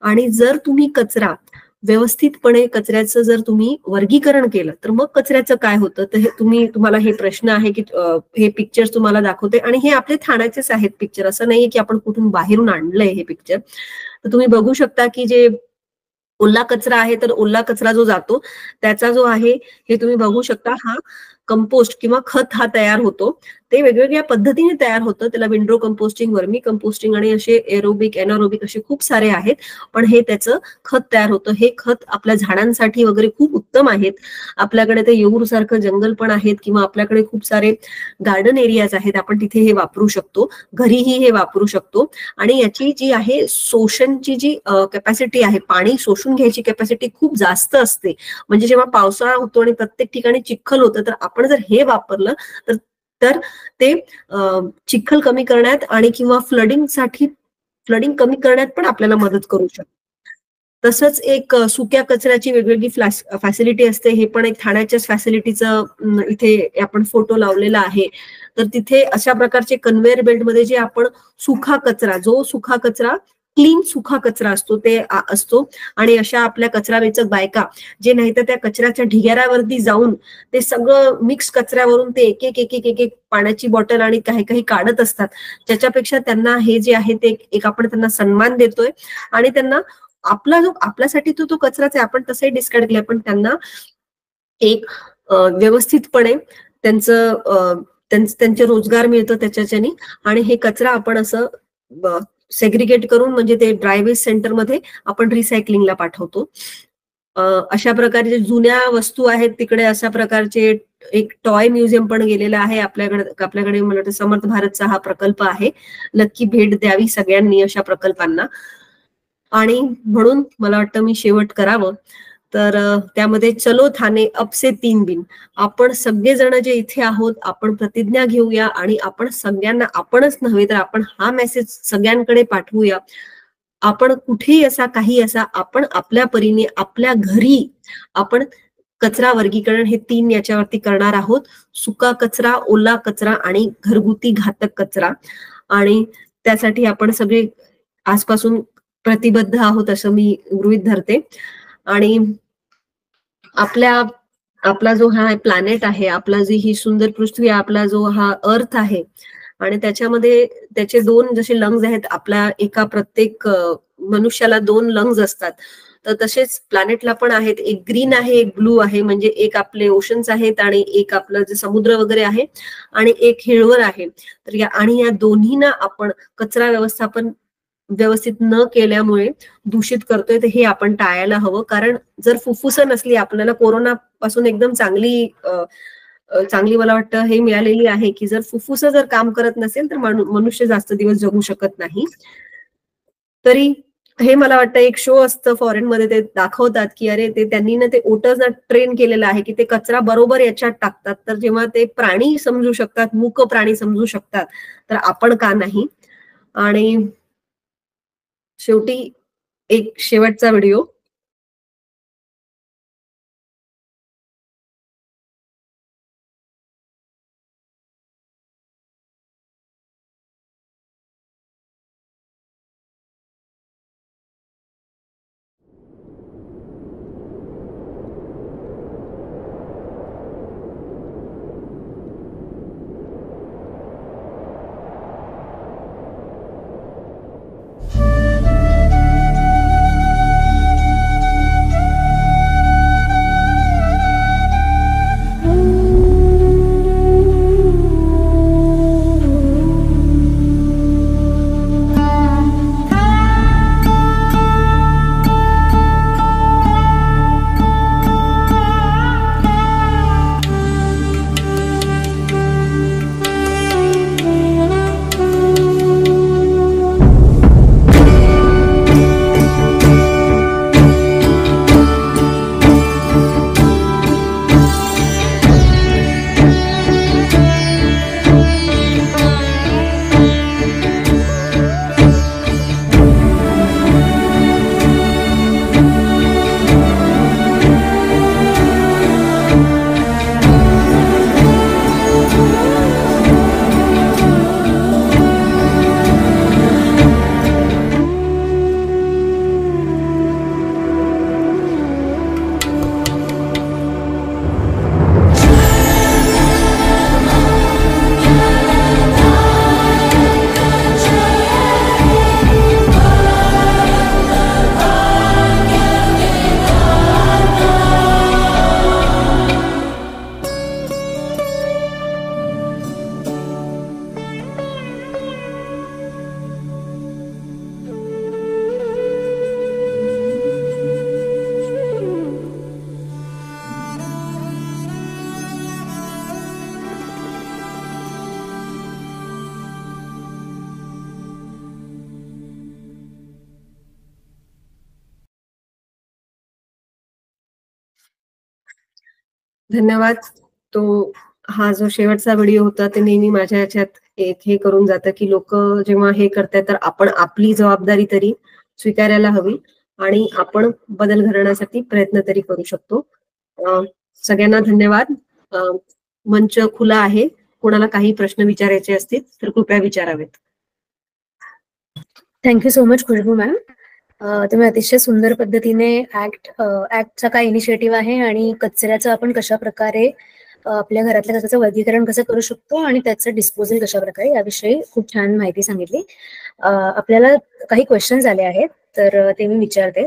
Speaker 3: आणि जर तुम्ही कचरा व्यवस्थितपणे कचऱ्याचं जर तुम्ही वर्गीकरण केलं तर मग कचऱ्याचं काय होतं, तर हे तुम्हाला हे प्रश्न आहे की हे पिक्चर तुम्हाला दाखवते आणि हे आपले ठाण्याचेच आहेत पिक्चर, असं नाहीये की आपण कुठून बाहेरून आणलंय हे पिक्चर. तर तुम्ही बघू शकता की जे ओला कचरा आहे, तर ओला कचरा जो जातो त्याचा जो आहे हे तुम्ही बघू शकता, हा कंपोस्ट किंवा खत हा तयार होतो. ते वेगवेगळ्या पद्धतीने तयार होतं, त्याला विंडो कंपोस्टिंग, वर्मी कंपोस्टिंग आणि असे एरोबिक एनारोबिक असे खूप सारे आहेत, पण हे त्याचं खत तयार होतं. हे खत आपल्या झाडांसाठी वगैरे खूप उत्तम आहेत. आपल्याकडे ते येऊर सारखं जंगल पण आहेत किंवा आपल्याकडे खूप सारे गार्डन एरियाज आहेत, आपण तिथे हे वापरू शकतो, घरीही हे वापरू शकतो. आणि याची जी आहे शोषणची जी कॅपॅसिटी आहे, पाणी शोषून घ्यायची कॅपॅसिटी खूप जास्त असते. म्हणजे जेव्हा पावसाळा होतो आणि प्रत्येक ठिकाणी चिखल होतं, तर आपण जर हे वापरलं तर ते चिखल कमी करण्यात आणि किंवा फ्लडिंग कमी करण्यात पण आपल्याला मदत करू शकतो. तसंच एक सुक्या कचऱ्याची वेगवेगळी फॅसिलिटी असते. हे पण एक ठाण्याच्याच फॅसिलिटीचं इथे आपण फोटो लावलेला आहे. तर तिथे अशा प्रकारचे कन्व्हेअर बेल्टमध्ये जे आपण सुखा कचरा क्लीन सुखा कचरा असतो ते असतो. आणि अशा आपल्या कचरा वेचक बायका जे नाही तर त्या कचऱ्याच्या ढिगाऱ्यावरती जाऊन ते सगळं मिक्स कचऱ्यावरून ते एक पाण्याची बॉटल आणि काही काढत असतात. त्याच्यापेक्षा त्यांना हे जे आहे ते एक आपण त्यांना सन्मान देतोय आणि त्यांना आपल्यासाठी तो कचराच आहे, आपण तसंही डिस्कार्ड केलाय, पण त्यांना एक व्यवस्थितपणे त्यांचे रोजगार मिळतो त्याच्याने. आणि हे कचरा आपण असं सेग्रिगेट करून म्हणजे ते ड्राय वेस्ट सेंटरमध्ये आपण रिसायकलिंगला पाठवतो. अशा प्रकारे जुन्या वस्तू आहेत तिकडे अशा प्रकारचे एक टॉय म्युझियम पण गेलेला आहे. आपल्याकडे मला वाटतं समर्थ भारतचा हा प्रकल्प आहे. नक्की भेट द्यावी सगळ्यांनी अशा प्रकल्पांना. आणि म्हणून मला वाटतं मी शेवट करावं तर त्यामध्ये चलो ठाणे अब से 3 बिन. आपण सगळेजण जे इथे आहोत आपण प्रतिज्ञा घेऊया आणि आपण सगळ्यांना, आपणच नव्हे तर आपण हा मेसेज सगळ्यांकडे पाठवूया. आपण कुठेही काही असा आपण आपल्या परीने आपल्या घरी आपण कचरा वर्गीकरण हे 3 याच्यावरती करणार आहोत. सुका कचरा, ओला कचरा आणि घरगुती घातक कचरा. आणि त्यासाठी आपण सगळे आजपासून प्रतिबद्ध आहोत असं मी गृहीत धरते. आणि आपला जो हा प्लॅनेट आहे, आपला जी ही सुंदर पृथ्वी, आपला जो हा अर्थ आहे आणि त्याच्यामध्ये त्याचे 2 जसे लंग्स आहेत, आपल्या प्रत्येक मनुष्याला 2 लंग्स असतात, तर तसेच प्लॅनेटला पण आहेत. एक ग्रीन आहे, एक ब्लू आहे. म्हणजे एक आपले ओशन्स आहेत आणि एक आपलं जे समुद्र वगैरे आहे आणि एक हिरवळ आहे. तर या दोन्हींना आपण कचरा व्यवस्थापन व्यवस्थित न केल्यामुळे दूषित करतोय. तर हे आपण टाळायला हवं. कारण जर फुफ्फुसं नसली, आपल्याला कोरोना पासून एकदम चांगली मला वाटतं हे मिळालेली आहे की जर फुफ्फुसं जर काम करत नसेल तर मनुष्य जास्त दिवस जगू शकत नाही. तरी हे मला वाटतं एक शो असतं फॉरेन मध्ये, ते दाखवतात की अरे त्यांनी ना ते ओटर्सना ट्रेन केलेलं आहे की ते कचरा बरोबर याच्यात टाकतात. तर जेव्हा ते प्राणी समजू शकतात, मूक प्राणी समजू शकतात, तर आपण का नाही. आणि शेवटी एक शेवटचा व्हिडिओ. धन्यवाद. तो हा जो शेवटचा व्हिडिओ होता ते नेहमी माझ्या याच्यात एक हे करून जातं की लोक जेव्हा हे करतात तर आपण आपली जबाबदारी तरी स्वीकारायला हवी आणि आपण बदल घडवण्यासाठी प्रयत्न तरी करू शकतो. सगळ्यांना धन्यवाद. मंच खुला आहे. कोणाला काही प्रश्न विचारायचे असतील तर कृपया विचारावेत.
Speaker 2: Thank you so much Khushboo ma'am. तुम्ही अतिशय सुंदर पद्धतीने ऍक्टचा काय इनिशिएटिव्ह आहे आणि कचऱ्याचं आपण कशा प्रकारे आपल्या घरातल्या कचऱ्याचं वर्गीकरण कसं करू शकतो आणि त्याचं डिस्पोजल कशा प्रकारे याविषयी खूप छान माहिती सांगितली. आपल्याला काही क्वेश्चन्स आले आहेत तर ते मी विचारते.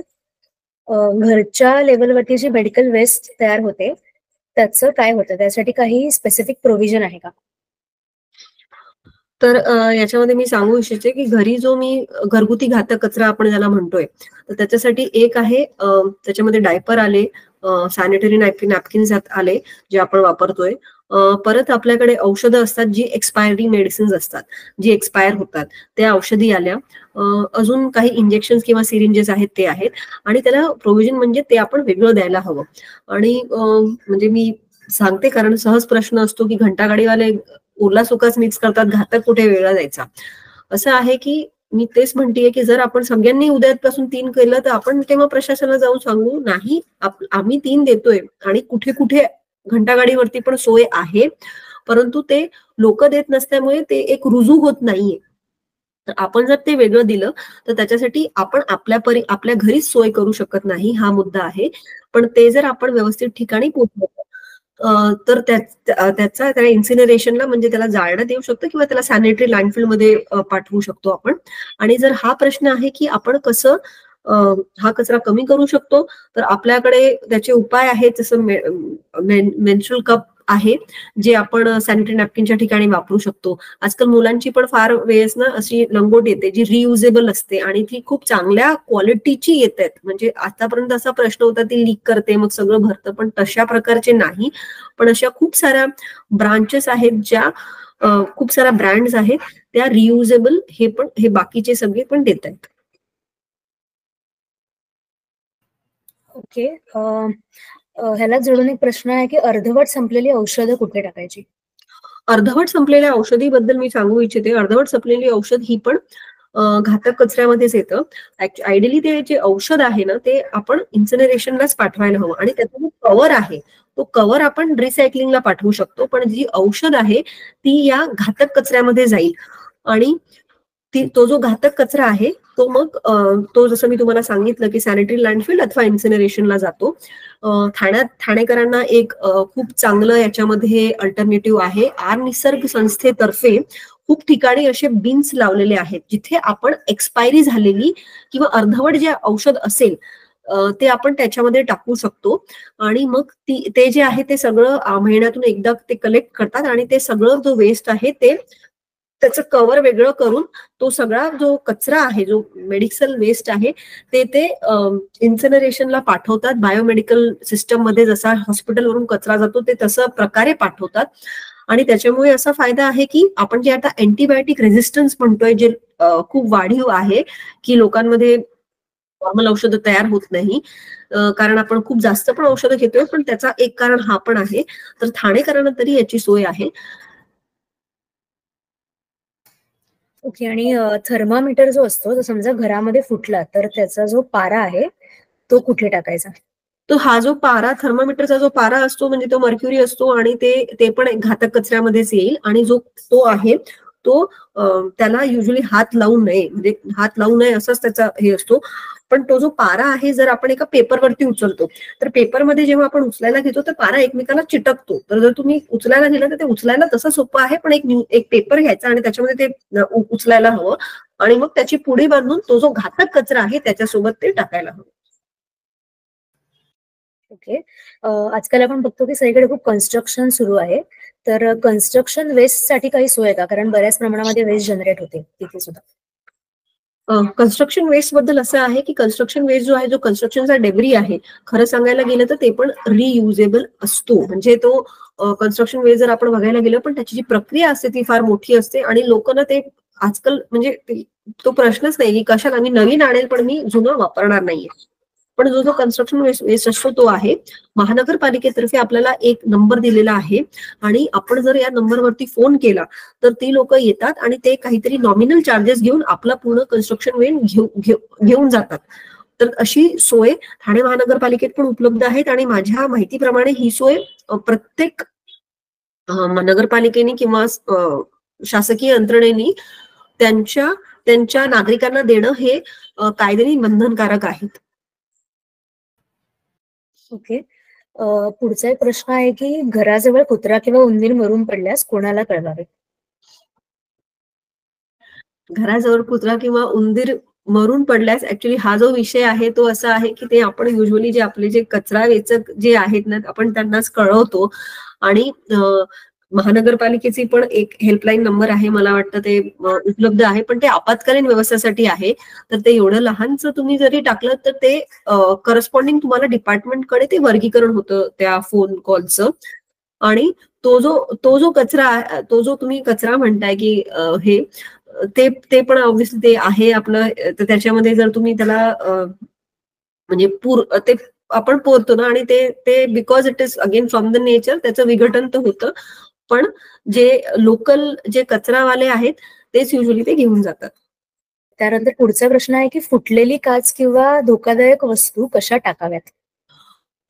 Speaker 2: घरच्या लेवलवरती जी मेडिकल वेस्ट तयार होते त्याचं काय होतं, त्यासाठी काही स्पेसिफिक प्रोव्हिजन आहे का?
Speaker 3: तर याच्यामध्ये मी सांगू इच्छिते की घरी जो मी घरगुती घातक कचरा आपण ज्याला म्हणतोय तर त्याच्यासाठी एक आहे, त्याच्यामध्ये डायपर आले, सॅनिटरी नॅपकिन्स आले जे आपण वापरतोय. परत आपल्याकडे औषधं असतात जी एक्सपायरी मेडिसिन्स असतात जी एक्सपायर होतात, त्या औषधी आल्या. अजून काही इंजेक्शन किंवा सिरिंजेस आहेत ते आहेत आणि त्याला प्रोव्हिजन म्हणजे ते आपण वेगळं द्यायला हवं. आणि म्हणजे मी सांगते कारण सहज प्रश्न असतो की घंटागाडीवाले उरला सुकाच मिक्स करतात, घातक कुठे वेगळा जायचा. असं आहे की मी तेच म्हणतेय की जर आपण सगळ्यांनी उद्यापासून 3 केलं तर आपण तेव्हा प्रशासनाला जाऊन सांगू नाही आम्ही 3 देतोय आणि कुठे कुठे घंटागाडीवरती पण सोय आहे परंतु ते लोक देत नसल्यामुळे ते एक रुजू होत नाहीये. तर आपण जर ते वेगळं दिलं तर त्याच्यासाठी आपण आपल्या घरीच सोय करू शकत नाही, हा मुद्दा आहे. पण ते जर आपण व्यवस्थित ठिकाणी पोहोचलो तर त्याचा त्या इन्सिनरेशनला म्हणजे त्याला जाळण्यात येऊ शकतं किंवा त्याला सॅनिटरी लँडफिल मध्ये पाठवू शकतो आपण. आणि जर हा प्रश्न आहे की आपण कसं हा कचरा कमी करू शकतो तर आपल्याकडे त्याचे उपाय आहेत. जसं मेन्स्ट्रुअल कप आहे जे आपण सॅनिटरी नॅपकिनच्या ठिकाणी वापरू शकतो. आजकाल मुलांची पण फार वेळेस ना अशी लंगोट येते जी रियुजेबल असते आणि ती खूप चांगल्या क्वालिटीची येत आहेत. म्हणजे आतापर्यंत असा प्रश्न होता ती लीक करते मग सगळं भरतं, पण तशा प्रकारचे नाही. पण अशा खूप साऱ्या ब्रांचेस आहेत ज्या खूप साऱ्या ब्रँड्स आहेत त्या रियुजेबल हे बाकीचे सगळे पण देत आहेत.
Speaker 2: ओके. ह्याला जोडून एक प्रश्न आहे की अर्धवट संपलेली औषधं कुठे टाकायची?
Speaker 3: अर्धवट संपलेल्या औषधीबद्दल मी सांगू इच्छिते. अर्धवट संपलेली औषध ही पण घातक कचऱ्यामध्येच येतं. आयडियली ते जे औषध आहे ना ते आपण इन्सिनरेशनलाच पाठवायला हवं आणि त्याचा जो कव्हर आहे तो कव्हर आपण रिसायकलिंगला पाठवू शकतो, पण जी औषध आहे ती या घातक कचऱ्यामध्ये जाईल आणि तो जो घातक कचरा आहे तो मग तो जसं मी तुम्हाला सांगितलं की सॅनिटरी लँडफिल अथवा इन्सिनरेशनला जातो. ठाणेकरांना एक खूप चांगलं याच्यामध्ये अल्टरनेटिव्ह आहे. आर निसर्ग संस्थेतर्फे खूप ठिकाणी असे बिन्स लावलेले आहेत जिथे आपण एक्सपायरी झालेली किंवा अर्धवट जे औषध असेल ते आपण त्याच्यामध्ये टाकू शकतो आणि मग ते जे आहे ते सगळं महिन्यातून एकदा ते कलेक्ट करतात आणि ते सगळं जो वेस्ट आहे ते त्याचं कव्हर वेगळं करून तो सगळा जो कचरा आहे जो मेडिकल वेस्ट आहे ते इन्सिनरेशनला पाठवतात. बायोमेडिकल सिस्टम मध्ये जसा हॉस्पिटलवरून कचरा जातो ते तसं प्रकारे पाठवतात आणि त्याच्यामुळे असा फायदा आहे की आपण जे आता अँटीबायोटिक रेझिस्टन्स म्हणतोय जे खूप वाढीव आहे की लोकांमध्ये नॉर्मल औषधं तयार होत नाही कारण आपण खूप जास्त पण औषधं घेतोय, पण त्याचा एक कारण हा पण आहे. तर ठाणेकरांना तरी याची सोय आहे.
Speaker 2: ओके. आणि थर्मामीटर जो असतो तो समजा घरामध्ये फुटला तर त्याचा जो पारा आहे तो कुठे टाकायचा?
Speaker 3: तो हा जो पारा थर्मामीटरचा जो पारा असतो म्हणजे तो मर्क्युरी असतो आणि ते पण घातक कचऱ्यामध्येच येईल आणि जो तो आहे तो त्याला युजली हात लावू नये, म्हणजे हात लावू नये असंच त्याचा हे असतो. पण तो जो पारा आहे जर आपण एका पेपरवरती उचलतो तर पेपरमध्ये जेव्हा आपण उचलायला घेतो तर पारा एकमेकाला चिटकतो. तर जर तुम्ही उचलायला गेलं तर ते उचलायला तसं सोपं आहे, पण एक पेपर घ्यायचा आणि त्याच्यामध्ये ते उचलायला हवं आणि मग त्याची पुडी बांधून तो जो घातक कचरा आहे त्याच्यासोबत ते टाकायला हवं.
Speaker 2: ओके. आजकाल आपण बघतो की सगळीकडे खूप कन्स्ट्रक्शन सुरू आहे, तर कन्स्ट्रक्शन वेस्ट साठी काही सोय का? कारण बऱ्याच प्रमाणामध्ये वेस्ट जनरेट होते तिथे सुद्धा.
Speaker 3: कन्स्ट्रक्शन वेस्ट बद्दल असं आहे की कन्स्ट्रक्शन वेस्ट जो आहे जो कन्स्ट्रक्शनचा डेब्री आहे खरं सांगायला गेलं तर ते पण रियुजेबल असतो. म्हणजे तो कन्स्ट्रक्शन वेस्ट जर आपण बघायला गेलं पण त्याची जी प्रक्रिया असते ती फार मोठी असते आणि लोकांना ते आजकाल म्हणजे तो प्रश्नच नाही की कशाला मी नवीन आणेल पण मी जुनं वापरणार नाहीये. पण जो कन्स्ट्रक्शन वेस्ट असतो तो आहे. महानगरपालिकेतर्फे आपल्याला एक नंबर दिलेला आहे आणि आपण जर या नंबरवरती फोन केला तर ती लोक येतात आणि ते काहीतरी नॉमिनल चार्जेस घेऊन आपला पूर्ण कन्स्ट्रक्शन वेस्ट घेऊन जातात. तर अशी सोय ठाणे महानगरपालिकेत पण उपलब्ध आहेत आणि माझ्या माहितीप्रमाणे ही सोय प्रत्येक नगरपालिकेने किंवा शासकीय यंत्रणेनी त्यांच्या नागरिकांना देणं हे कायद्याने बंधनकारक आहेत.
Speaker 2: ओके. पुढचा एक प्रश्न आहे की घराजवळ कुत्रा किंवा उंदीर मरून पडल्यास कोणाला कळवावे?
Speaker 3: घराजवळ कुत्रा किंवा उंदीर मरून पडल्यास ऍक्च्युली हा जो विषय आहे तो असा आहे की ते आपण युजली जे आपले जे कचरा वेचक जे आहेत ना आपण त्यांनाच कळवतो आणि महानगरपालिकेची पण एक हेल्पलाईन नंबर आहे, मला वाटतं ते उपलब्ध आहे, पण ते आपत्कालीन व्यवस्थेसाठी आहे. तर ते एवढं लहानचं तुम्ही जरी टाकलं तर ते करस्पॉन्डिंग तुम्हाला डिपार्टमेंटकडे ते वर्गीकरण होतं त्या फोन कॉलचं. आणि तो जो कचरा तो जो तुम्ही कचरा म्हणताय की हे ते पण ऑब्व्हियसली ते आहे आपलं. तर त्याच्यामध्ये जर तुम्ही त्याला म्हणजे ते आपण पोरतो ना आणि ते because it is again from the nature त्याचं विघटन तर होतं, पण जे लोकल जे कचरावाले आहेत तेच युजली ते घेऊन जातात.
Speaker 2: त्यानंतर पुढचा प्रश्न आहे की फुटलेली काच किंवा धोकादायक वस्तू कशा टाकाव्यात?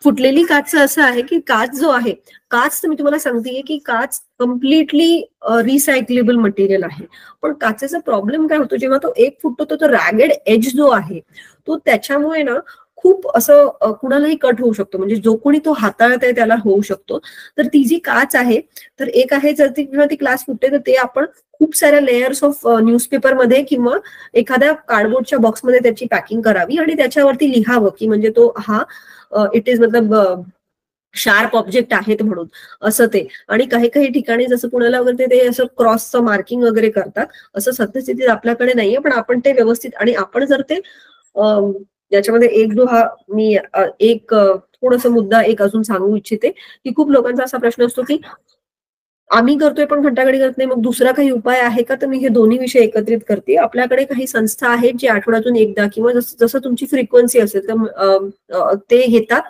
Speaker 3: फुटलेली काच असं आहे की काच जो आहे, काच तर मी तुम्हाला सांगतेय की काच कम्प्लिटली रिसायकलेबल मटेरियल आहे. पण काचेचा प्रॉब्लेम काय होतो, जेव्हा तो एक फुटतो तो रॅगेड एज जो आहे तो त्याच्यामुळे ना खूप असं कुणालाही कट होऊ शकतो. म्हणजे जो कोणी तो हाताळत आहे त्याला होऊ शकतो. तर ती जी काच आहे तर एक आहे जर ती ग्लास फुटते तर ते आपण खूप साऱ्या लेयर्स ऑफ न्यूजपेपरमध्ये किंवा एखाद्या कार्डबोर्डच्या बॉक्समध्ये त्याची पॅकिंग करावी आणि त्याच्यावरती लिहावं की म्हणजे तो हा इट इज मतलब शार्प ऑब्जेक्ट आहेत म्हणून असं ते. आणि काही काही ठिकाणी जसं पुण्याला वगैरे ते असं क्रॉसचं मार्किंग वगैरे करतात, असं सद्यस्थितीत आपल्याकडे नाहीये. पण आपण ते व्यवस्थित आणि आपण जर ते याच्यामध्ये एक जो हा मी एक थोडस मुद्दा एक अजून सांगू इच्छिते की खूप लोकांचा असा प्रश्न असतो की आम्ही करतोय पण घंटागाडी करत नाही, मग दुसरा काही उपाय आहे का? तर मी हे दोन्ही विषय एकत्रित करते. आपल्याकडे काही संस्था आहेत जे आठवड्यातून एकदा किंवा जसं तुमची फ्रिक्वेन्सी असेल तर ते घेतात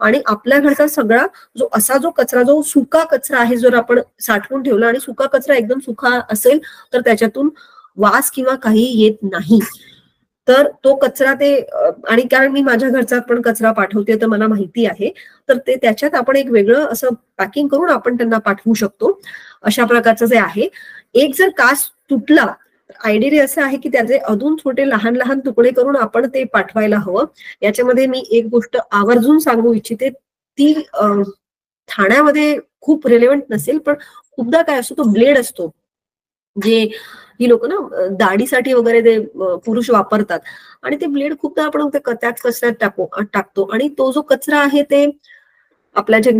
Speaker 3: आणि आपल्या घरचा सगळा जो कचरा जो सुका कचरा आहे जर आपण साठवून ठेवला आणि सुका कचरा एकदम सुका असेल तर त्याच्यातून वास किंवा काही येत नाही. तर तो कचरा ते आणि कारण मी माझ्या घरचा पण कचरा पाठवते तर मला माहिती आहे, तर ते त्याच्यात आपण एक वेगळं असं पॅकिंग करून आपण त्यांना पाठवू शकतो. अशा प्रकारचं जे आहे. एक जर काच तुटला आयडिया असं आहे की त्याचे अजून छोटे लहान लहान तुकडे करून आपण ते पाठवायला हवं. याच्यामध्ये मी एक गोष्ट आवर्जून सांगू इच्छिते, ती ठाण्यामध्ये खूप रिलेव्हंट नसेल पण खूपदा काय असतो तो ब्लेड असतो जे ही लोक ना दाढीसाठी वगैरे ते पुरुष वापरतात आणि ते ब्लेड खूपदा आपण त्याच कचऱ्यात टाकतो आणि तो जो कचरा आहे ते आपल्या जे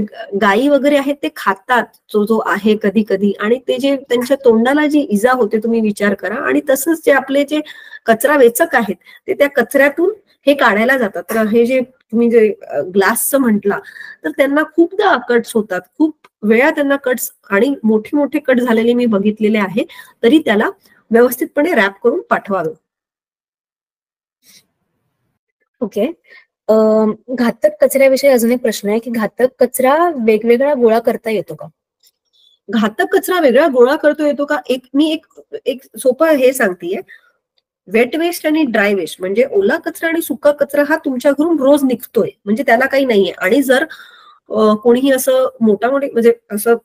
Speaker 3: गायी वगैरे आहेत ते खातात जो आहे कधी कधी, आणि ते जे त्यांच्या तोंडाला जी इजा होते तुम्ही विचार करा. आणि तसंच जे आपले जे कचरा वेचक आहेत ते त्या कचऱ्यातून हे काढायला जातात. तर हे जे तुम्ही जे ग्लासचं म्हटला तर त्यांना खूपदा कट्स होतात, खूप वेळा त्यांना कट्स आणि मोठे मोठे कट झालेले मी बघितलेले आहे. तरी त्याला व्यवस्थितपणे रॅप करून पाठवावे.
Speaker 2: ओके. घातक कचऱ्याविषयी अजून एक प्रश्न आहे की घातक कचरा वेगवेगळा गोळा करता येतो का?
Speaker 3: घातक कचरा वेगळा गोळा करता येतो का? मी एक सोपं हे सांगतेय. वेट वेस्ट आणि ड्राय वेस्ट म्हणजे ओला कचरा आणि सुका कचरा हा तुमच्या घरून रोज निघतोय, म्हणजे त्याला काही नाहीये. आणि जर कोणीही असं मोठे म्हणजे असं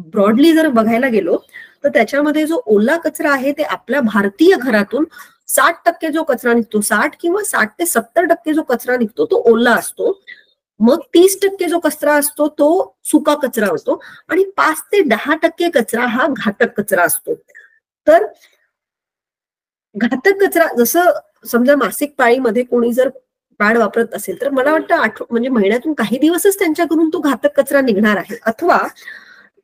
Speaker 3: ब्रॉडली जर बघायला गेलो तर त्याच्यामध्ये जो ओला कचरा आहे ते आपल्या भारतीय घरातून 60% जो कचरा निघतो, 60 किंवा 60 ते 70% जो कचरा निघतो तो ओला असतो. मग 30% जो कचरा असतो तो सुका कचरा असतो आणि 5 ते 10% कचरा हा घातक कचरा असतो. तर घातक कचरा जसं समजा मासिक पाळीमध्ये कोणी जर पॅड वापरत असेल तर मला वाटतं म्हणजे महिन्यातून काही दिवसच त्यांच्याकडून तो घातक कचरा निघणार आहे. अथवा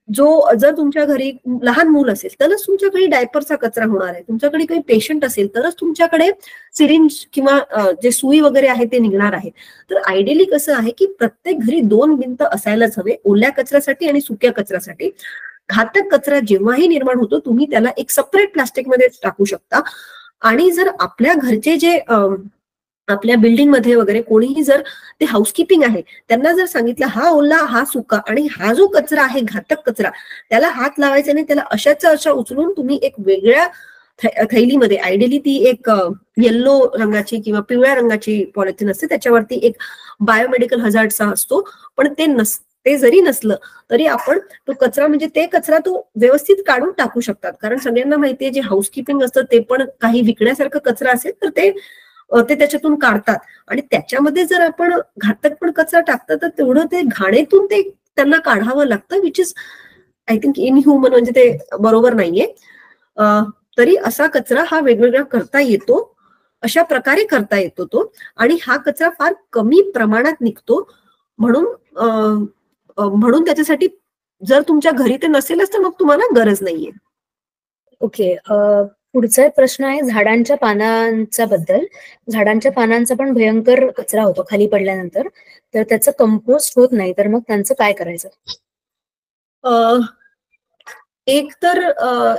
Speaker 3: जर तुमच्या घरी लहान मूल असेल तरच तुमच्याकडे डायपरचा कचरा होणार आहे. तुमच्याकडे काही पेशंट असेल तरच तुमच्याकडे सिरिंज किंवा जे सुई वगैरे आहे ते निघणार आहे. तर आयडियली कसं आहे की प्रत्येक घरी 2 भिंत असायलाच हवे, ओल्या कचऱ्यासाठी आणि सुक्या कचऱ्यासाठी. घातक कचरा जेव्हाही निर्माण होतो तुम्ही त्याला एक सेपरेट प्लास्टिकमध्ये टाकू शकता. आणि जर आपल्या घरचे जे आपल्या बिल्डिंग मध्ये वगैरे कोणीही जर ते हाऊसकीपिंग आहे त्यांना जर सांगितलं हा ओला हा सुका आणि हा जो कचरा आहे घातक कचरा त्याला हात लावायचा नाही, त्याला अशाच्या अशा उचलून तुम्ही एक वेगळ्या थैलीमध्ये, आयडियली ती एक येल्लो रंगाची किंवा पिवळ्या रंगाची पॉलिथिन असते, त्याच्यावरती एक बायोमेडिकल हजार्डचा असतो, पण ते जरी नसलं तरी आपण तो कचरा म्हणजे ते कचरा तो व्यवस्थित काढून टाकू शकतात. कारण सगळ्यांना माहितीये जे हाऊसकीपिंग असतं ते पण काही विकण्यासारखं कचरा असेल तर ते त्याच्यातून काढतात आणि त्याच्यामध्ये जर आपण घातक पण कचरा टाकतात तर तेवढं ते घाणेतून ते त्यांना काढावं लागतं, which is I think inhuman, म्हणजे ते बरोबर नाहीये. तरी असा कचरा हा वेगवेगळा करता येतो, अशा प्रकारे करता येतो तो, आणि हा कचरा फार कमी प्रमाणात निघतो. म्हणून त्याच्यासाठी जर तुमच्या घरी ते नसेलच तर मग तुम्हाला गरज नाहीये.
Speaker 2: ओके, पुढचा एक प्रश्न आहे झाडांच्या पानांचा बद्दल. झाडांच्या पानांचा पण भयंकर कचरा होतो खाली पडल्यानंतर, तर त्याचं कंपोस्ट होत नाही, तर मग त्यांचं काय करायचं?
Speaker 3: एक तर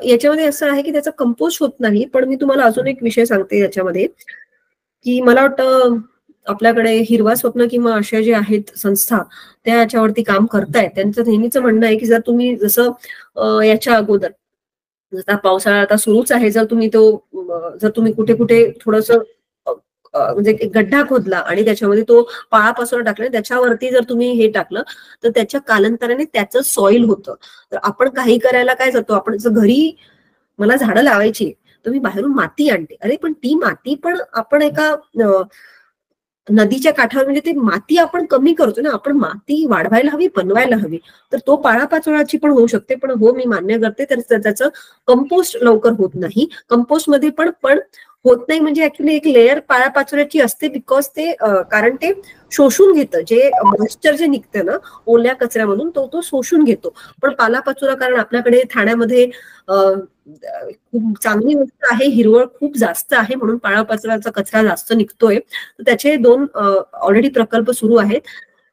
Speaker 3: याच्यामध्ये असं आहे की त्याचं कंपोस्ट होत नाही, पण मी तुम्हाला अजून एक विषय सांगते याच्यामध्ये, की मला वाटतं आपल्याकडे हिरवा स्वप्न किंवा अशा जे आहेत संस्था त्या याच्यावरती काम करतायत. त्यांचं नेहमीच म्हणणं आहे की जर तुम्ही जसं याच्या अगोदर, आता पावसाळा आता सुरूच आहे, जर तुम्ही कुठे कुठे थोडस म्हणजे एक गड्डा खोदला आणि त्याच्यामध्ये तो पाळापाचोळा टाकला, त्याच्यावरती जर तुम्ही हे टाकलं तर त्याच्या कालांतराने त्याचं सॉइल होतं. तर आपण काही करायला काय जातो, आपण जर घरी मला झाडं लावायची तर मी बाहेरून माती आणते, अरे पण ती माती पण आपण एका नदीच्या काठावर, म्हणजे ते माती आपण कमी करतो ना, आपण माती वाढवायला हवी, बनवायला हवी. तर तो पाळापाचोळाची पण होऊ शकते, पण हो मी मान्य करते तर त्याचं कंपोस्ट लवकर होत नाही. कंपोस्ट मध्ये पण होत नाही, म्हणजे ऍक्च्युली एक लेअर पाळापाचोळ्याची असते, बिकॉज ते कारण ते शोषून घेतं, जे मॉइश्चर जे निघतं ना ओल्या कचऱ्यामधून तो शोषून घेतो. पण पालापाचोळा, कारण आपल्याकडे ठाण्यामध्ये खूप चांगली गोष्ट आहे, हिरवळ खूप जास्त आहे, म्हणून पाळापाचोळ्याचा कचरा जास्त निघतोय. तर त्याचे 2 ऑलरेडी प्रकल्प सुरू आहेत.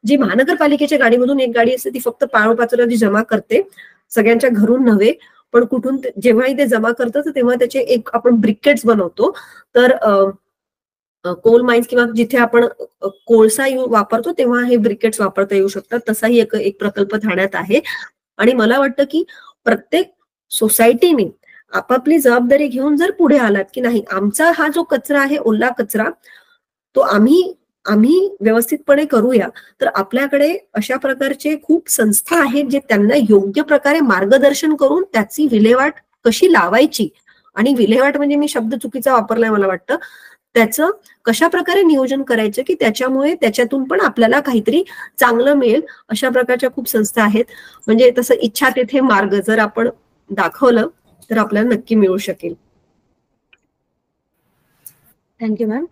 Speaker 3: जी महानगरपालिकेच्या गाडीमधून एक गाडी असते ती फक्त पाळापाचोळा जी जमा करते, सगळ्यांच्या घरून नव्हे पण कुठून जेव्हाही ते जमा करतं तेव्हा त्याचे एक आपण ब्रिकेट्स बनवतो. तर कोल माइन्स किंवा जिथे आपण कोळसा वापरतो तेव्हा हे ब्रिकेट्स वापरता येऊ शकतात. तसाही एक प्रकल्प ठाण्यात आहे. आणि मला वाटतं की प्रत्येक सोसायटीने आपापली जबाबदारी घेऊन जर पुढे आलात की नाही, आमचा हा जो कचरा आहे ओला कचरा तो आम्ही व्यवस्थितपणे करूया, तर आपल्याकडे अशा प्रकारचे खूप संस्था आहेत जे त्यांना योग्य प्रकारे मार्गदर्शन करून त्याची विल्हेवाट कशी लावायची, आणि विल्हेवाट म्हणजे मी शब्द चुकीचा वापरलाय मला वाटतं, त्याचं कशा प्रकारे नियोजन करायचं की त्याच्यामुळे त्याच्यातून पण आपल्याला काहीतरी चांगलं मिळेल, अशा प्रकारच्या खूप संस्था आहेत. म्हणजे तसं इच्छा तेथे मार्ग जर आपण दाखवलं तर आपल्याला नक्की मिळू शकेल.
Speaker 2: Thank you ma'am.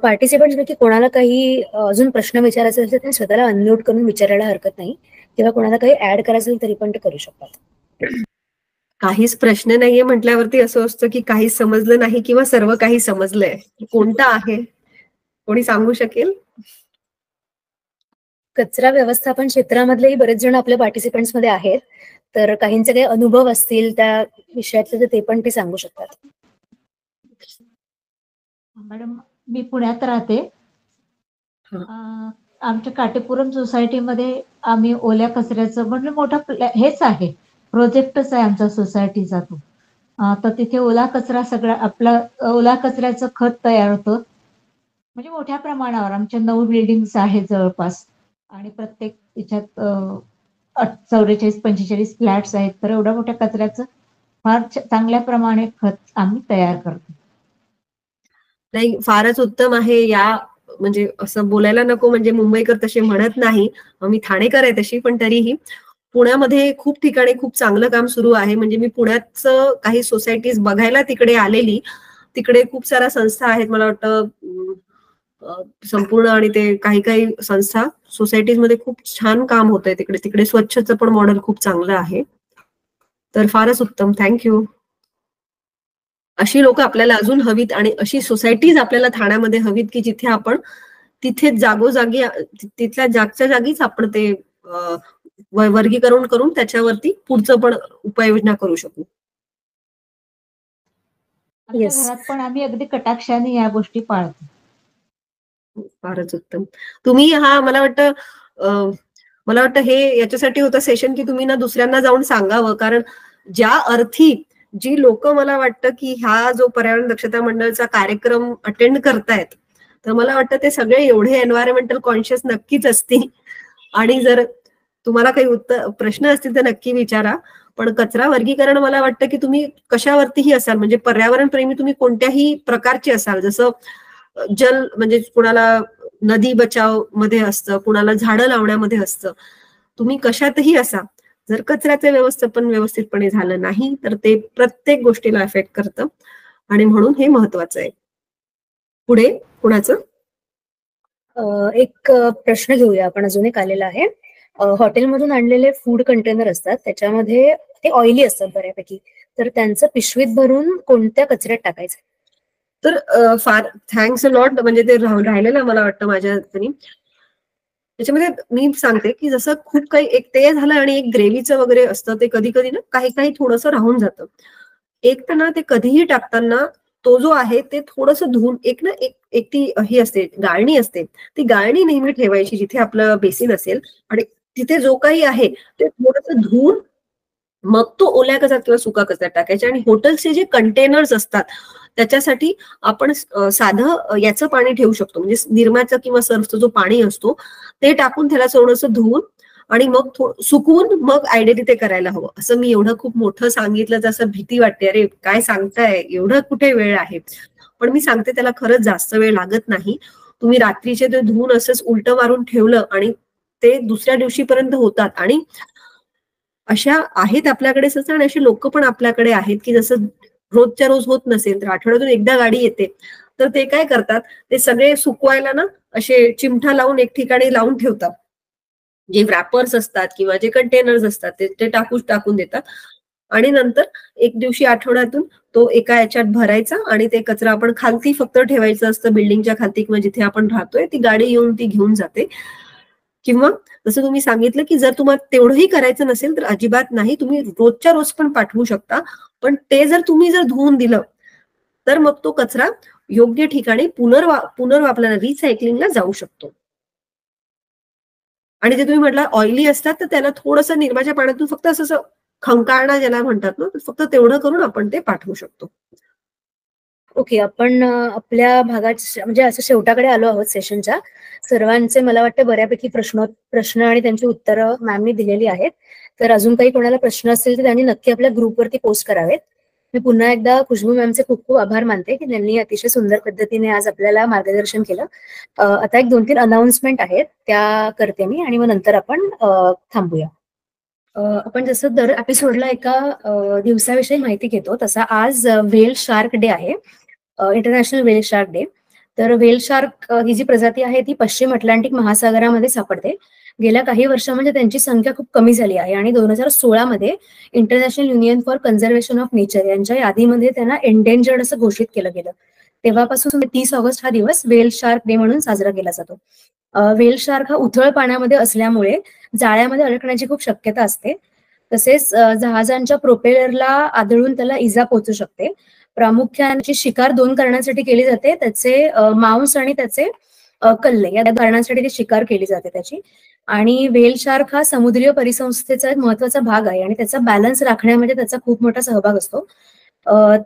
Speaker 2: पार्टिसिपंट्सपैकी कोणाला काही अजून प्रश्न विचारायचे असेल तर स्वतःला अनम्यूट करून विचारायला हरकत नाही, किंवा कोणाला काही ऍड करायचं असेल तरी पण ते करू शकतात.
Speaker 3: काहीच प्रश्न नाहीये म्हटल्यावरती असं असतं की काहीच समजलं नाही किंवा सर्व काही समजलंय. कोणता आहे, कोणी सांगू शकेल?
Speaker 2: कचरा व्यवस्थापन क्षेत्रामधलेही बरेच जण आपल्या पार्टिसिपंट्स मध्ये आहेत, तर काहींचे काही अनुभव असतील त्या विषयातले तर ते पण ते सांगू शकतात.
Speaker 8: मॅडम, मी पुण्यात राहते. आमच्या काटेपुरम सोसायटीमध्ये आम्ही ओल्या कचऱ्याचं म्हणजे मोठा हेच आहे, प्रोजेक्टच आहे आमच्या सोसायटीचा तो. तर तिथे ओला कचरा सगळा आपला ओला कचऱ्याचं खत तयार होतं, म्हणजे मोठ्या प्रमाणावर. आमच्या 9 बिल्डिंग्स आहेत जवळपास, आणि प्रत्येक याच्यात 44-45 फ्लॅट्स आहेत. तर एवढ्या मोठ्या कचऱ्याचं फार चांगल्या प्रमाणे खत आम्ही तयार करतो.
Speaker 3: नाही, फारच उत्तम आहे. या म्हणजे असं बोलायला नको, म्हणजे मुंबईकर तसे म्हणत नाही, मी ठाणेकर आहे तशी, पण तरीही पुण्यामध्ये खूप ठिकाणी खूप चांगलं काम सुरू आहे. म्हणजे मी पुण्याचं काही सोसायटीज बघायला तिकडे आलेली, तिकडे खूप साऱ्या संस्था आहेत. मला वाटतं संपूर्ण, आणि ते काही संस्था सोसायटीज मध्ये खूप छान काम होत आहे तिकडे. तिकडे स्वच्छचं पण मॉडेल खूप चांगलं आहे. तर फारच उत्तम, थँक्यू. अशी लोक आपल्याला अजून हवीत, आणि अशी सोसायटीज आपल्याला ठाण्यामध्ये हवीत की जिथे आपण तिथे जागोजागी तिथल्या जागच्या जागीच आपण ते वर्गीकरण करून त्याच्यावरती पुढचं पण उपाययोजना करू शकू.
Speaker 8: घरात पण आम्ही अगदी कटाक्षाने या गोष्टी पाळतो.
Speaker 3: फारच उत्तम. तुम्ही मला वाटतं हे याच्यासाठी होतं सेशन की तुम्ही ना दुसऱ्यांना जाऊन सांगावं, कारण ज्या अर्थी जी लोक मला वाटतं की हा जो पर्यावरण दक्षता मंडळचा कार्यक्रम अटेंड करतायत, तर मला वाटतं ते सगळे एवढे एन्व्हायरमेंटल कॉन्शियस नक्कीच असतील. आणि जर तुम्हाला काही प्रश्न असतील तर नक्की विचारा. पण कचरा वर्गीकरण मला वाटतं की तुम्ही कशावरतीही असाल, म्हणजे पर्यावरण प्रेमी तुम्ही कोणत्याही प्रकारचे असाल, जसं जल म्हणजे कुणाला नदी बचाव मध्ये असतं, कुणाला झाडं लावण्यामध्ये असतं, तुम्ही कशातही असा, जर कचऱ्याचं व्यवस्थापन व्यवस्थितपणे झालं नाही तर ते प्रत्येक गोष्टीला इफेक्ट करतं. आणि म्हणून हे महत्वाचं आहे. पुढे कुणाचं?
Speaker 2: एक प्रश्न घेऊया आपण. अजून एक आलेला आहे. हॉटेलमधून आणलेले फूड कंटेनर असतात, त्याच्यामध्ये ते ऑइली असतात बऱ्यापैकी, तर त्यांचं पिशवीत भरून कोणत्या कचऱ्यात टाकायचं?
Speaker 3: तर फार थँक्स अ लॉट. म्हणजे ते राहिलेलं मला वाटतं माझ्या हाताने. त्याच्यामध्ये मी सांगते की जसं खूप काही एक ते झालं आणि एक ग्रेव्हीचं वगैरे असतं, ते कधी कधी ना काही थोडंसं राहून जातं. एक तर ना ते कधीही टाकताना तो जो आहे ते थोडंसं धुवून एक ती ही असते, गाळणी असते, ती गाळणी नेहमी ठेवायची जिथे आपलं बेसिन असेल, आणि तिथे जो काही आहे ते थोडंसं धुवून मग तो ओल्या कचऱ्यात किंवा सुका कचऱ्यात टाकायचे. आणि हॉटेलचे जे कंटेनर्स असतात त्याच्यासाठी आपण साधं याचं पाणी ठेवू शकतो, म्हणजे निरमाचं किंवा सर्फचं जो पाणी असतो ते टाकून त्याला थोडंसं धुवून आणि मग सुकवून मग आयडियली ते करायला हवं. असं मी एवढं खूप मोठं सांगितलं जसं भीती वाटते, अरे काय सांगताय, एवढं कुठे वेळ आहे. पण मी सांगते त्याला खरंच जास्त वेळ लागत नाही. तुम्ही रात्रीचे ते धुवून असंच उलटं मारून ठेवलं आणि ते दुसऱ्या दिवशीपर्यंत होतात. आणि अशा आहेत आपल्याकडे सगळं, आणि अशी लोक पण आपल्याकडे आहेत की जसं रोजच्या रोज होत नसेल तर आठवड्यातून एकदा गाडी येते, तर ते काय करतात, ते सगळे सुकवायला ना असे चिमठा लावून एक ठिकाणी लावून ठेवतात. जे रॅपर्स असतात किंवा जे कंटेनर्स असतात ते टाकून देतात. आणि नंतर एक दिवशी आठवड्यातून तो एका याच्यात भरायचा आणि ते कचरा आपण खालती फक्त ठेवायचं असतं, बिल्डिंगच्या खालती किंवा जिथे आपण राहतोय, ती गाडी येऊन ती घेऊन जाते. किंवा जसं तुम्ही सांगितलं की जर तुम्हाला तेवढंही करायचं नसेल तर अजिबात नाही, तुम्ही रोजच्या रोज पण पाठवू शकता. पण ते जर तुम्ही धुवून दिलं तर मग तो कचरा योग्य ठिकाणी पुनर्वापराला रिसायकलिंगला जाऊ शकतो. आणि जे तुम्ही म्हटलं ऑइली असतात तर त्याला थोडंसं निरमाच्या पाण्यातून फक्त असं खंकाळणं ज्याला म्हणतात ना, फक्त तेवढं करून आपण ते पाठवू शकतो.
Speaker 2: ओके, आपण आपल्या भागात म्हणजे असं शेवटाकडे आलो आहोत सेशनच्या. सर्वांचे मला वाटतं बऱ्यापैकी प्रश्न आणि त्यांची उत्तरं मॅमनी दिलेली आहेत. तर अजून काही कोणाला प्रश्न असतील तर त्यांनी नक्की आपल्या ग्रुपवरती पोस्ट करावेत. मी पुन्हा एकदा खुशबू मॅमचे खूप खूप आभार मानते की त्यांनी अतिशय सुंदर पद्धतीने आज आपल्याला मार्गदर्शन केलं. आता एक 2-3 अनाउन्समेंट आहेत त्या करते मी आणि मग नंतर आपण थांबूया. आपण जसं दर एपिसोडला एका दिवसाविषयी माहिती घेतो, तसा आज व्हेल शार्क डे आहे, इंटरनॅशनल व्हेल शार्क डे. तर व्हेल शार्क ही जी प्रजाती आहे ती पश्चिम अटलांटिक महासागरामध्ये सापडते. गेल्या काही वर्षांमध्ये त्यांची संख्या खूप कमी झाली आहे आणि 2016 मध्ये international union for conservation of nature यांच्या यादीमध्ये त्यांना एंडेंजर्ड असं घोषित केलं गेलं. तेव्हापासून 30 ऑगस्ट हा दिवस व्हेल शार्क डे म्हणून साजरा केला जातो. व्हेल शार्क हा उथळ पाण्यामध्ये असल्यामुळे जाळ्यामध्ये अडकण्याची खूप शक्यता असते. तसेच जहाजांच्या प्रोपेलरला आदळून त्याला इजा पोहोचू शकते. प्रामुख्याने शिकार 2 कारणांसाठी केली जाते, त्याचे मांस आणि त्याचे कल्ले, या कारणांसाठी ती शिकार केली जाते त्याची. आणि व्हेल शार्क हा समुद्रीय परिसंस्थेचा एक महत्वाचा भाग आहे आणि त्याचा बॅलन्स राखण्यामध्ये त्याचा खूप मोठा सहभाग असतो.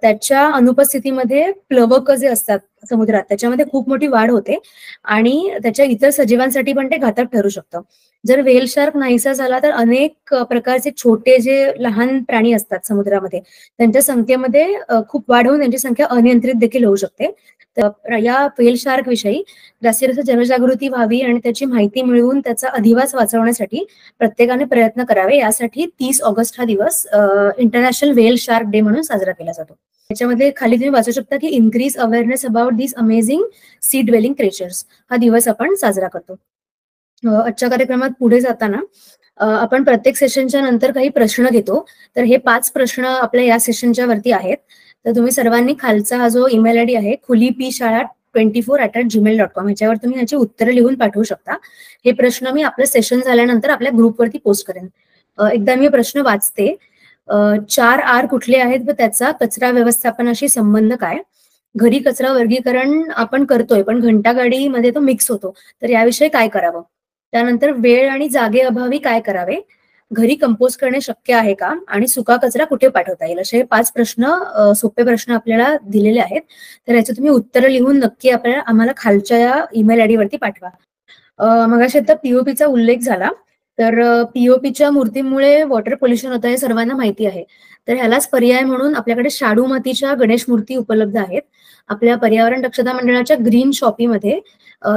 Speaker 2: त्याच्या अनुपस्थितीमध्ये प्लवक जे असतात समुद्रात त्याच्यामध्ये खूप मोठी वाढ होते आणि त्याच्या इतर सजीवांसाठी पण ते घातक ठरू शकतं. जर व्हेल शार्क नाहीसा झाला तर अनेक प्रकारचे छोटे जे लहान प्राणी असतात समुद्रामध्ये त्यांच्या संख्येमध्ये खूप वाढ होऊन त्यांची संख्या अनियंत्रित देखील होऊ शकते. तर या व्हेल शार्क विषयी जास्तीत जास्त जनजागृती व्हावी आणि त्याची माहिती मिळवून त्याचा अधिवास वाचवण्यासाठी प्रत्येकाने प्रयत्न करावे. यासाठी 30 ऑगस्ट हा दिवस इंटरनॅशनल व्हेल शार्क डे म्हणून साजरा केला जातो. त्याच्यामध्ये खाली तुम्ही वाचू शकता की increase awareness about this amazing sea dwelling creatures हा दिवस आपण साजरा करतो. आजच्या कार्यक्रमात पुढे जाताना आपण प्रत्येक सेशनच्या नंतर काही प्रश्न घेतो. तर हे 5 प्रश्न आपल्या या सेशनच्या वरती आहेत. तर तुम्ही सर्वांनी खालचा हा जो ईमेल आयडी आहे khulipshala24@gmail.com ह्याच्यावर तुम्ही याची उत्तरं लिहून पाठवू शकता. हे प्रश्न मी आपलं सेशन झाल्यानंतर आपल्या ग्रुपवरती पोस्ट करेन. एकदा मी प्रश्न वाचते. 4 R कुठले आहेत व त्याचा कचरा व्यवस्थापनाशी संबंध काय? घरी कचरा वर्गीकरण आपण करतोय पण घंटागाडीमध्ये तो मिक्स होतो, तर याविषयी काय करावं? त्यानंतर वेळ आणि जागेअभावी काय करावे? घरी कंपोस्ट करणे शक्य आहे का? आणि सुका कचरा कुठे पाठवता येईल? असे 5 प्रश्न, सोपे प्रश्न आपल्याला दिलेले आहेत. तर याचे तुम्ही उत्तरं लिहून नक्की आम्हाला खालच्या या ईमेल आयडी वरती पाठवा. मगाशी आता पीओपीचा उल्लेख झाला, तर पीओपीच्या मूर्तीमुळे वॉटर पोल्युशन होतं हे सर्वांना माहिती आहे. तर ह्यालाच पर्याय म्हणून आपल्याकडे शाडू मातीच्या गणेश मूर्ती उपलब्ध आहेत. आपल्या पर्यावरण दक्षता मंडळाच्या ग्रीन शॉपीमध्ये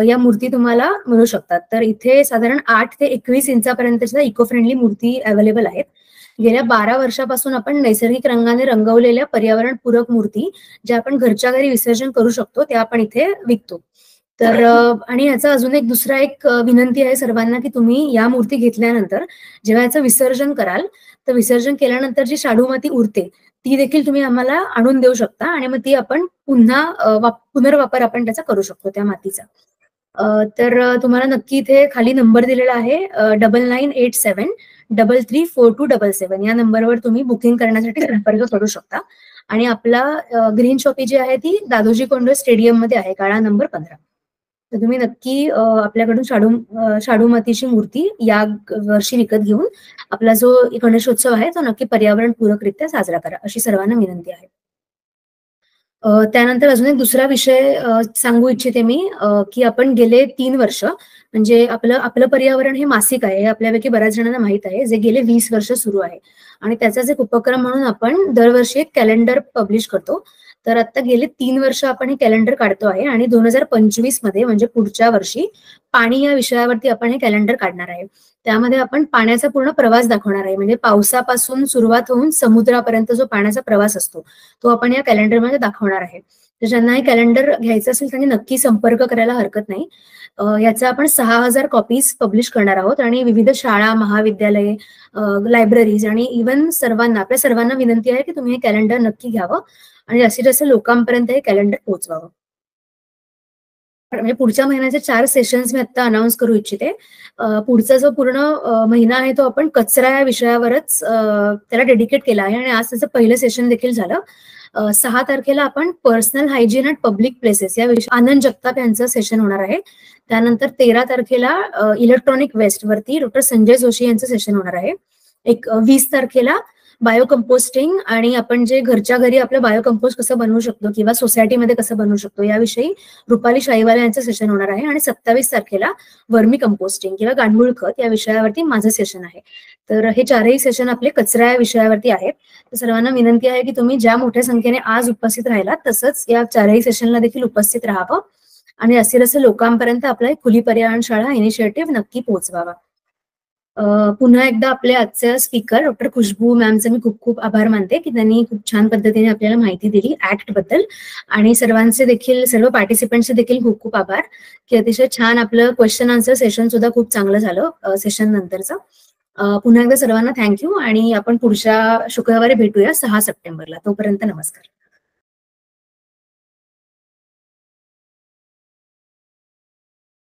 Speaker 2: या मूर्ती तुम्हाला मिळू शकतात. तर इथे साधारण 8 ते 21 इंचापर्यंतच्या इको फ्रेंडली मूर्ती अवेलेबल आहेत. गेल्या 12 वर्षापासून आपण नैसर्गिक रंगाने रंगवलेल्या पर्यावरणपूरक मूर्ती ज्या आपण घरच्या घरी विसर्जन करू शकतो त्या आपण इथे विकतो. तर आणि याचा अजून एक दुसरा एक विनंती आहे सर्वांना की तुम्ही या मूर्ती घेतल्यानंतर जेव्हा याचं विसर्जन कराल तर विसर्जन केल्यानंतर जी शाडू माती उरते ती देखील तुम्ही आम्हाला आणून देऊ शकता आणि मग ती आपण पुन्हा पुनर्वापर आपण त्याचा करू शकतो त्या मातीचा. तर तुम्हाला नक्की इथे खाली नंबर दिलेला आहे 9987334277 या नंबरवर तुम्ही बुकिंग करण्यासाठी संपर्क करू शकता. आणि आपला ग्रीन शॉपी जी आहे ती दादोजी कोंडवे स्टेडियम मध्ये आहे, काळा नंबर 15. तर तुम्ही नक्की आपल्याकडून शाडू मातीची मूर्ती या वर्षी विकत घेऊन आपला जो गणेशोत्सव आहे तो नक्की पर्यावरणपूरकरित्या साजरा करा अशी सर्वांना विनंती आहे. त्यानंतर अजून एक दुसरा विषय सांगू इच्छिते मी की आपण गेले 3 वर्ष म्हणजे आपलं पर्यावरण हे मासिक आहे हे आपल्यापैकी बऱ्याच जणांना माहित आहे, जे गेले 20 वर्ष सुरू आहे. आणि त्याचाच एक उपक्रम म्हणून आपण दरवर्षी एक कॅलेंडर पब्लिश करतो. तर आता गेले 3 वर्ष आपण हे कॅलेंडर काढतो आहे आणि 2025 मध्ये म्हणजे पुढच्या वर्षी पाणी या विषयावरती आपण हे कॅलेंडर काढणार आहे. त्यामध्ये आपण पाण्याचा पूर्ण प्रवास दाखवणार आहे, म्हणजे पावसापासून सुरुवात होऊन समुद्रापर्यंत जो पाण्याचा प्रवास असतो तो आपण या कॅलेंडरमध्ये दाखवणार आहे. तर ज्यांना हे कॅलेंडर घ्यायचं असेल त्यांनी नक्की संपर्क करायला हरकत नाही. याचा आपण 6000 कॉपीज पब्लिश करणार आहोत आणि विविध शाळा, महाविद्यालये, लायब्ररीज आणि इव्हन आपल्या सर्वांना विनंती आहे की तुम्ही हे कॅलेंडर नक्की घ्यावं आणि जास्तीत जास्त लोकांपर्यंत हे कॅलेंडर पोहोचवावं. म्हणजे पुढच्या महिन्याचे 4 सेशन्स मी आता अनाऊन्स करू इच्छिते. पुढचा जो पूर्ण महिना आहे तो आपण कचरा या विषयावरच त्याला डेडिकेट केला आहे आणि आज त्याचं पहिलं सेशन देखील झालं. 6 तारखेला आपण personal hygiene and public places या विषय आनंद जगताप यांचं सेशन होणार आहे. त्यानंतर 13 तारखेला इलेक्ट्रॉनिक वेस्ट वरती डॉक्टर संजय जोशी यांचं सेशन होणार आहे. 20 तारखेला बायो कंपोस्टिंग आणि आपण जे घरच्या घरी आपलं बायो कंपोस्ट कसं बनवू शकतो किंवा सोसायटीमध्ये कसं बनवू शकतो याविषयी रुपाली शाहीवाला यांचं सेशन होणार आहे. आणि 27 तारखेला वर्मी कंपोस्टिंग किंवा गांडूळ खत या विषयावरती माझं सेशन आहे. तर हे 4ही सेशन आपले कचरा या विषयावरती आहेत. तर सर्वांना विनंती आहे की तुम्ही ज्या मोठ्या संख्येने आज उपस्थित राहिलात तसंच या 4ही सेशनला देखील उपस्थित राहावं आणि असे लोकांपर्यंत आपला खुली पर्यावरण शाळा इनिशिएटिव्ह नक्की पोहोचवावा. पुन्हा एकदा आपले आजचे स्पीकर डॉक्टर खुशबू मॅमचे मी खूप खूप आभार मानते की त्यांनी खूप छान पद्धतीने आपल्याला माहिती दिली ऍक्ट बद्दल. आणि सर्व पार्टिसिपेंटचे देखील खूप खूप आभार की अतिशय छान आपलं क्वेश्चन आन्सर सेशन सुद्धा खूप चांगलं झालं सेशन नंतरचं. पुन्हा एकदा सर्वांना थँक्यू आणि आपण पुढच्या शुक्रवारी भेटूया 6 सप्टेंबरला. तोपर्यंत नमस्कार.